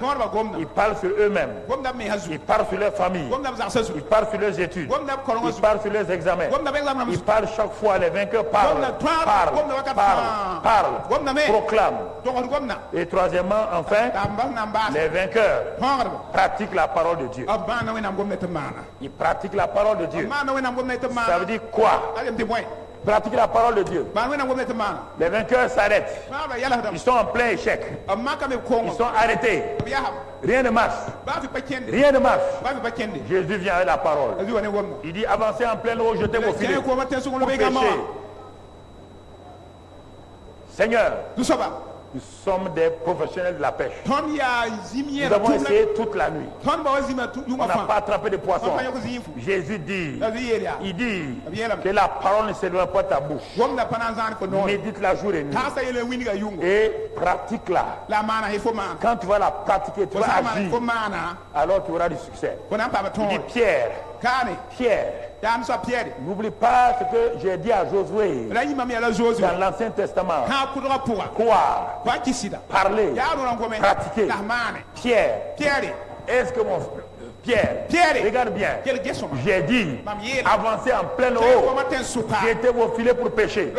Ils parlent sur eux-mêmes. Ils parlent sur leur famille. Ils parlent sur leurs études. Ils parlent sur leurs examens. Ils parlent chaque fois. Les vainqueurs parlent. Proclament. Et troisièmement, enfin, les vainqueurs pratiquent la parole de Dieu. Ils pratiquent la parole de Dieu. Ça veut dire quoi? Pratiquer la parole de Dieu. Les vainqueurs s'arrêtent. Ils sont en plein échec. Ils sont arrêtés. Rien ne marche. Rien ne marche. Jésus vient avec la parole. Il dit avancez en pleine eau, jetez vos filets. Seigneur, nous sommes des professionnels de la pêche. Nous avons essayé toute la nuit. On n'a pas attrapé de poissons. Jésus dit, il dit que la parole ne s'éloigne pas de ta bouche. Médite-la jour et nuit. Et pratique-la. Quand tu vas la pratiquer, tu vas agir. Alors tu auras du succès. Il dit Pierre, n'oublie pas ce que j'ai dit à Josué dans l'Ancien Testament. Croire, parler, pratiquer. Pierre, est-ce que mon Pierre, regarde bien. J'ai dit, avancez en pleine eau. Jetez vos filets pour pêcher.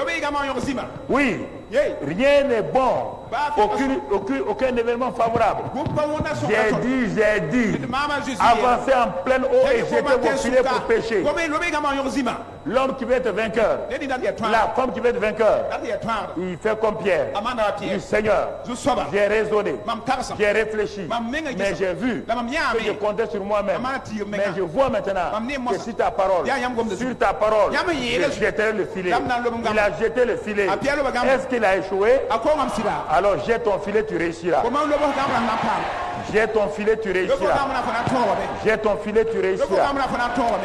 Oui, Rien n'est bon. Aucun événement favorable. J'ai dit. Avancez en pleine eau et jetez vos filets pour pêcher. L'homme qui veut être vainqueur, la femme qui veut être vainqueur, il fait comme Pierre. Il dit, Seigneur, j'ai raisonné, j'ai réfléchi, mais j'ai vu que je comptais sur moi-même. Mais je vois maintenant que sur ta parole, je jetterai le filet. Il a jeté le filet. Est-ce qu'il a échoué? Alors jette ton filet, tu réussiras. Jette ton filet, tu réussiras. Jette ton filet, tu réussiras.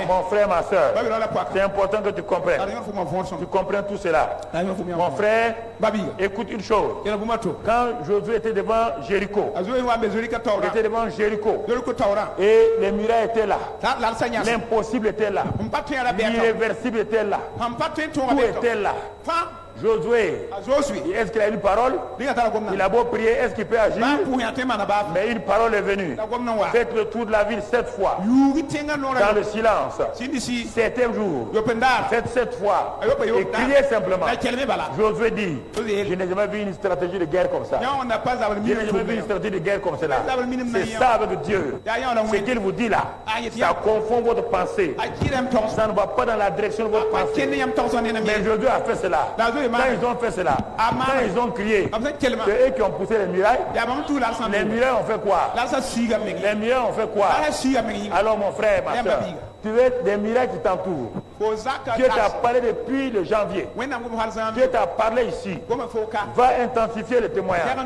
Mon frère, ma soeur, c'est important que tu comprennes. Tu comprends tout cela. Mon frère, écoute une chose. Quand Josué était devant Jéricho, il était devant Jéricho et les murailles étaient là. L'impossible était là. L'irréversible était là. Tout était là. Josué, est-ce qu'il a une parole? Il a beau prier, est-ce qu'il peut agir? Mais une parole est venue. Faites le tour de la ville 7 fois. Dans le silence. 7e jour. Faites 7 fois. Et criez simplement. Josué dit, je n'ai jamais vu une stratégie de guerre comme ça. Je n'ai jamais vu une stratégie de guerre comme cela. C'est ça avec Dieu. Ce qu'il vous dit là, ça confond votre pensée. Ça ne va pas dans la direction de votre pensée. Mais Josué a fait cela. Quand ils ont fait cela, quand ils ont crié, c'est eux qui ont poussé les murailles. Les murailles ont fait quoi? Les murailles ont fait quoi? Alors mon frère, ma soeur, tu veux des murailles qui t'entourent. Dieu t'a parlé depuis le janvier. Dieu t'a parlé ici. Va intensifier le témoignage.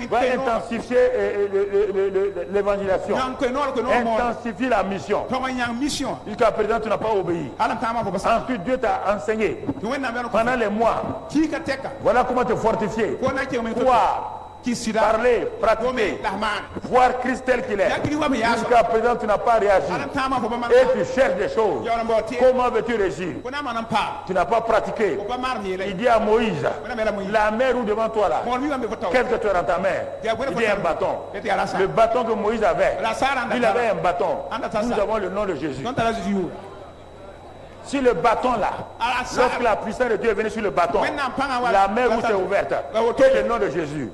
Va intensifier l'évangélisation. Intensifie la mission. Jusqu'à présent, tu n'as pas obéi. Ensuite, Dieu t'a enseigné pendant les mois. Voilà comment te fortifier. Croire. Parler, pratiquer, voir Christ tel qu'il est. Jusqu'à présent, tu n'as pas réagi. Et tu cherches des choses. Comment veux-tu réagir? Tu n'as pas pratiqué. Il dit à Moïse, la mer ou devant toi là, qu'est-ce que tu as dans ta main? Il dit un bâton. Le bâton que Moïse avait, il avait un bâton. Nous avons le nom de Jésus. Sur le bâton là, lorsque la puissance de Dieu est venue sur le bâton, la mer où s'est ouverte, quel est le nom de Jésus?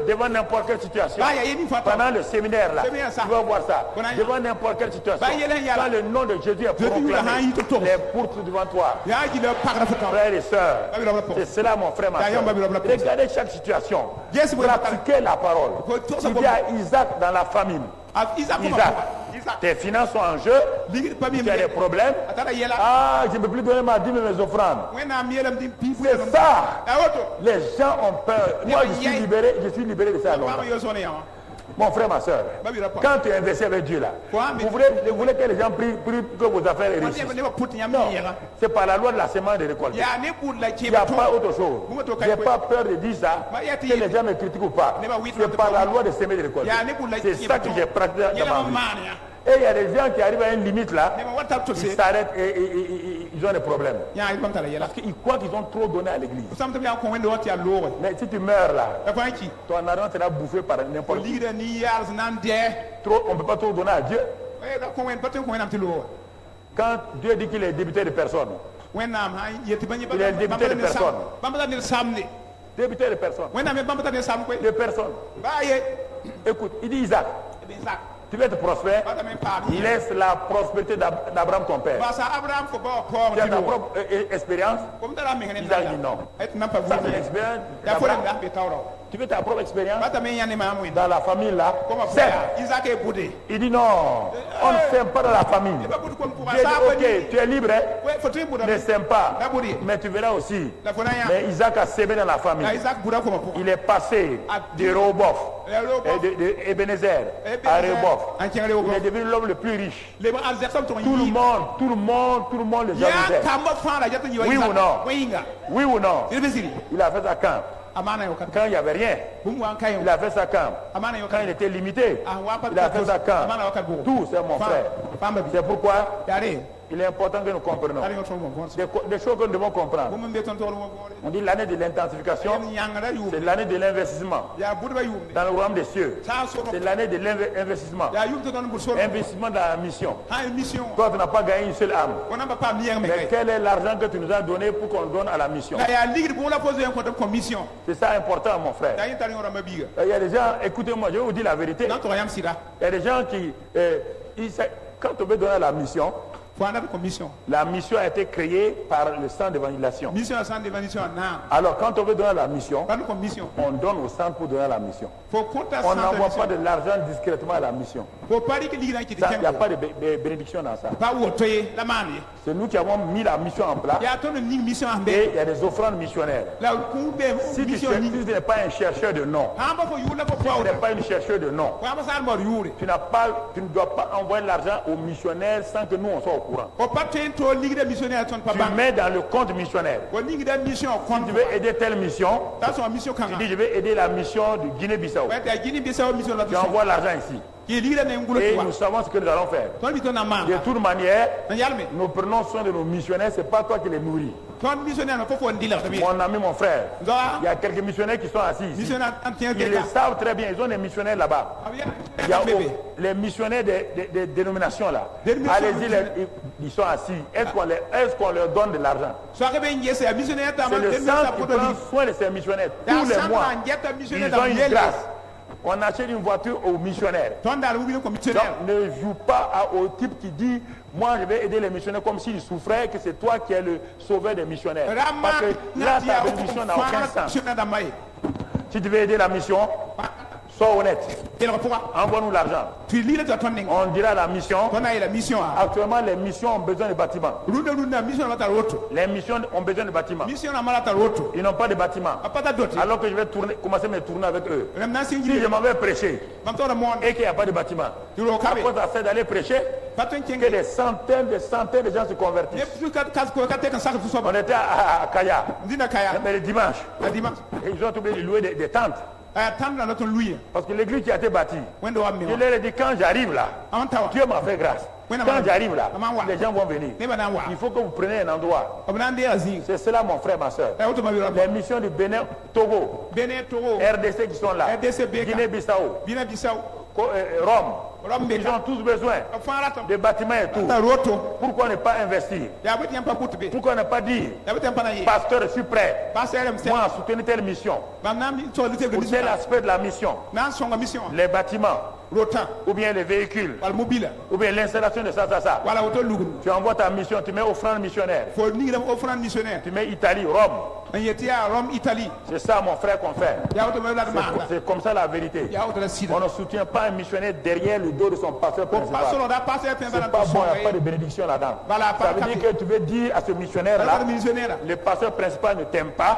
Devant n'importe quelle situation, pendant le séminaire là, tu vas voir ça. Devant n'importe quelle situation, quand le nom de Jésus est proclamé, les pourtres devant toi. Frères et sœurs, c'est cela mon frère, ma soeur. Regardez chaque situation, pratiquez la parole. Il y a Isaac dans la famine. Isaac, tes finances sont en jeu, tu as des problèmes. Ah, je ne peux plus donner ma dîme et mes offrandes. C'est ça. Les gens ont peur. Moi, je suis libéré de ça. Mon frère, ma soeur, quand tu es investi avec Dieu là, vous voulez que les gens prient que vos affaires réussissent. Non, c'est par la loi de la semence de récolte. Il n'y a pas autre chose. Je n'ai pas peur de dire ça, que les gens me critiquent ou pas. C'est par la loi de semer de récolte. C'est ça que j'ai pratiqué dans ma vie. Et il y a des gens qui arrivent à une limite là, ils s'arrêtent et ils ont des problèmes. Parce qu'ils croient qu'ils ont trop donné à l'église. Mais si tu meurs là, ton argent sera bouffé par n'importe qui. On ne peut pas trop donner à Dieu. Quand Dieu dit qu'il est débuté de personne, il est débuté de personne. Débuté de personne. De personne. Écoute, il dit Isaac. Tu veux être prospère, laisse la prospérité d'Abraham ton père. Tu as ta propre expérience. Isaac dit non. Ça c'est l'expérience d'Abraham. Tu veux ta propre expérience dans la famille là. Il dit non, on ne s'aime pas dans la famille. Dieu dit ok, tu es libre, ne s'aime pas. Mais tu verras aussi. Mais Isaac a sémé dans la famille. Il est passé de Rehoboth et de Ebenezer à Rehoboth. Il est devenu l'homme le plus riche. Tout le monde les a. Oui ou non? Oui ou non? Il a fait ça quand il n'y avait rien. Il a fait ça quand il était limité. Il a fait ça quand tout, c'est mon frère. C'est pourquoi Il est important que nous comprenions des choses que nous devons comprendre. On dit l'année de l'intensification, c'est l'année de l'investissement. Dans le royaume des cieux, c'est l'année de l'investissement. Investissement dans la mission. Toi, tu n'as pas gagné une seule âme. Mais quel est l'argent que tu nous as donné pour qu'on donne à la mission? C'est ça important, mon frère. Il y a des gens, écoutez-moi, je vais vous dire la vérité. Il y a des gens qui, quand on veut donner à la mission, la mission a été créée par le centre d'évangélisation. Alors quand on veut donner à la mission, on donne au centre pour donner à la mission. On n'envoie pas de l'argent discrètement à la mission. Il n'y a pas de bénédiction dans ça. C'est nous qui avons mis la mission en place. Et il y a des offrandes missionnaires. Si tu n'es pas un chercheur de nom, si tu n'es pas une chercheur de nom, tu ne dois pas envoyer l'argent aux missionnaires sans que nous on soit au courant. Tu mets dans le compte missionnaire. Si tu veux aider telle mission, tu dis je vais aider la mission de Guinée-Bissau. Tu envoies l'argent ici. Et nous savons ce que nous allons faire. De toute manière, nous prenons soin de nos missionnaires, ce n'est pas toi qui les nourris. Mon ami, mon frère, il y a quelques missionnaires qui sont assis ici. Ils le savent très bien, ils ont des missionnaires là-bas. Il y a les missionnaires des dénominations là. Allez-y, ils sont assis. Est-ce qu'on leur donne de l'argent? C'est le centre qui prend soin de ces missionnaires. Tous les mois, ils ont une grâce. On achète une voiture aux missionnaires. Donc ne joue pas au type qui dit moi je vais aider les missionnaires comme s'ils souffraient, que c'est toi qui es le sauveur des missionnaires. Parce que là ta bénédiction n'a aucun sens. Si tu veux aider la mission, sois honnête. Envoie-nous l'argent. On dira la mission. Actuellement, les missions ont besoin de bâtiments. Les missions ont besoin de bâtiments. Ils n'ont pas de bâtiments. Alors que je vais commencer mes tournées avec eux. Si je m'en vais prêcher et qu'il n'y a pas de bâtiment, à quoi ça sert d'aller prêcher? Que des centaines de gens se convertissent. On était à Kaya, mais le dimanche, ils ont oublié de louer des tentes. Parce que l'église qui a été bâtie, je leur ai dit quand j'arrive là, Dieu m'a fait grâce. Quand j'arrive là, les gens vont venir. Il faut que vous preniez un endroit. C'est cela mon frère, ma soeur. Les missions du Bénin, Togo, RDC qui sont là, Guinée-Bissau, Rome, ils ont tous besoin de bâtiments et tout. Pourquoi ne pas investir? Pourquoi ne pas dire pasteur, je suis prêt, moi à soutenir telle mission, pour tel aspect de la mission, les bâtiments, ou bien les véhicules, ou bien l'installation de ça. Tu envoies ta mission, tu mets offrande missionnaire. Tu mets Italie, Rome. C'est ça mon frère qu'on fait. C'est comme ça la vérité. On ne soutient pas un missionnaire derrière le dos de son pasteur principal. C'est pas bon, il n'y a pas de bénédiction là-dedans. Ça veut dire que tu veux dire à ce missionnaire-là, le pasteur principal ne t'aime pas,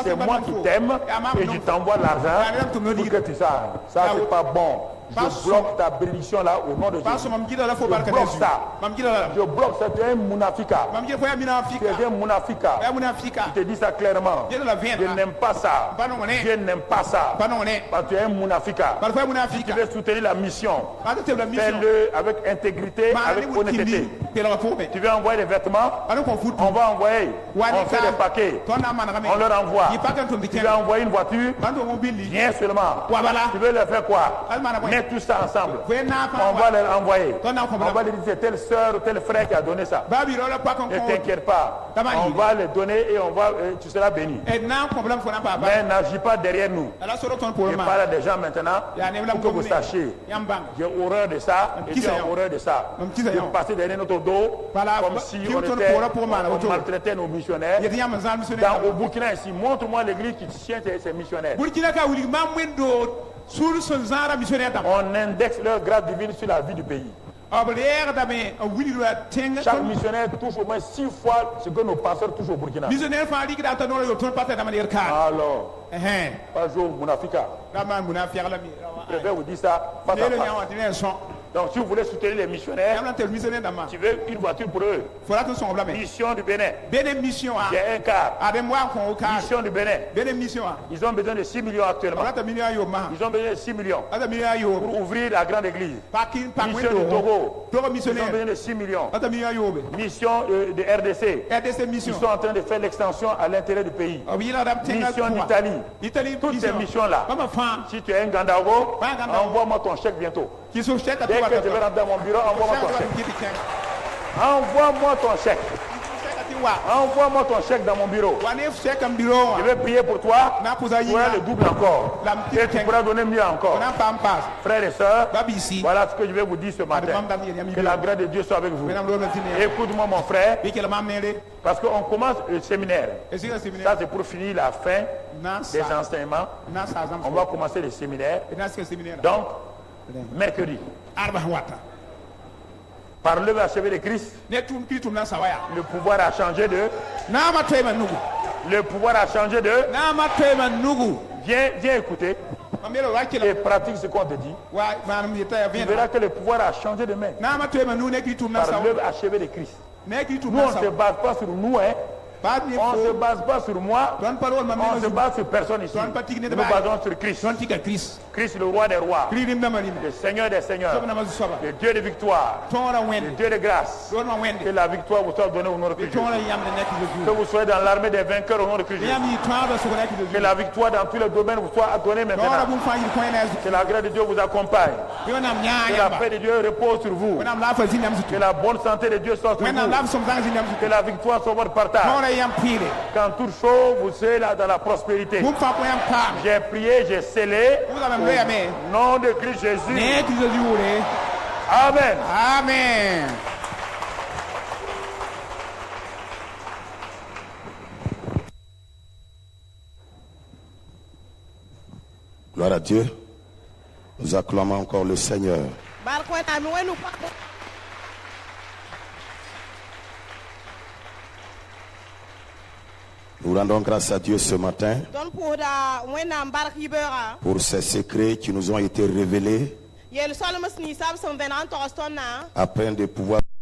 c'est moi qui t'aime et je t'envoie l'argent pour que tu saches. Ça c'est pas bon. Je bloque ta bénédiction là au nom de Jésus. Je bloque ça. Je bloque ça. Tu es un munafika. Tu es un munafika. Je te dis ça clairement. Je n'aime pas ça. Je n'aime pas ça. Parce que tu es un munafika. Si tu veux soutenir la mission, fais-le avec intégrité, avec honnêteté. Tu veux envoyer des vêtements, on va envoyer. On fait des paquets. On leur envoie. Tu veux envoyer une voiture, viens seulement. Tu veux leur faire quoi? Tout ça ensemble, on va les envoyer. On va les dire c'est telle soeur ou tel frère qui a donné ça. Ne t'inquiète pas, on va les donner et tu seras béni. Mais n'agis pas derrière nous. Je parle à des gens maintenant pour que vous sachiez. J'ai horreur de ça et tu as horreur de ça. De passer derrière notre dos comme si on maltraitait nos missionnaires. Au Burkina ici, montre-moi l'église qui tient ses missionnaires. On indexe leur grâce divine sur la vie du pays. Chaque missionnaire touche au moins 6 fois ce que nos pasteurs touchent au Burkina. Alors, pas jour Mounafika. Je préfère vous dire ça face à face. Donc si vous voulez soutenir les missionnaires, tu veux une voiture pour eux. Mission du Bénin. J'ai un car. Mission du Bénin. Ils ont besoin de 6 millions actuellement. Ils ont besoin de 6 millions pour ouvrir la grande église. Mission du Togo. Ils ont besoin de 6 millions. Mission de RDC. Ils sont en train de faire l'extension à l'intérieur du pays. Mission d'Italie. Toutes ces missions-là. Si tu es un Gandago, envoie-moi ton chèque bientôt. Dès que je vais rentrer dans mon bureau, envoie-moi ton chèque. Envoie-moi ton chèque. Envoie-moi ton chèque dans mon bureau. Je vais prier pour toi. Tu auras le double encore. Et tu pourras donner mieux encore. Frères et sœurs, voilà ce que je vais vous dire ce matin. Que la grâce de Dieu soit avec vous. Écoute-moi mon frère. Parce qu'on commence le séminaire. Ça c'est pour finir la fin des enseignements. On va commencer le séminaire. Donc, mercredi. Par le achevé de Christ, le pouvoir a changé de. Le pouvoir a changé de. Viens écouter et pratique ce qu'on te dit. Tu verras que le pouvoir a changé de main. Par l'œuvre achevée de Christ. Nous, on ne se base pas sur nous, hein. On ne se base pas sur moi, on se base sur personne ici. Nous nous basons sur Christ. Christ, le roi des rois, le Seigneur des seigneurs, le Dieu de victoire, le Dieu de grâce. Que la victoire vous soit donnée au nom de Christ. Que vous soyez dans l'armée des vainqueurs au nom de Christ. Que la victoire dans tous les domaines vous soit donnée maintenant. Que la grâce de Dieu vous accompagne. Que la paix de Dieu repose sur vous. Que la bonne santé de Dieu soit sur vous. Que la victoire soit votre partage. Qu'en toute chose, vous serez là dans la prospérité. J'ai prié, j'ai scellé. Au nom de Christ Jésus. Amen. Amen. Gloire à Dieu. Nous acclamons encore le Seigneur. Nous rendons grâce à Dieu ce matin pour ces secrets qui nous ont été révélés afin de pouvoir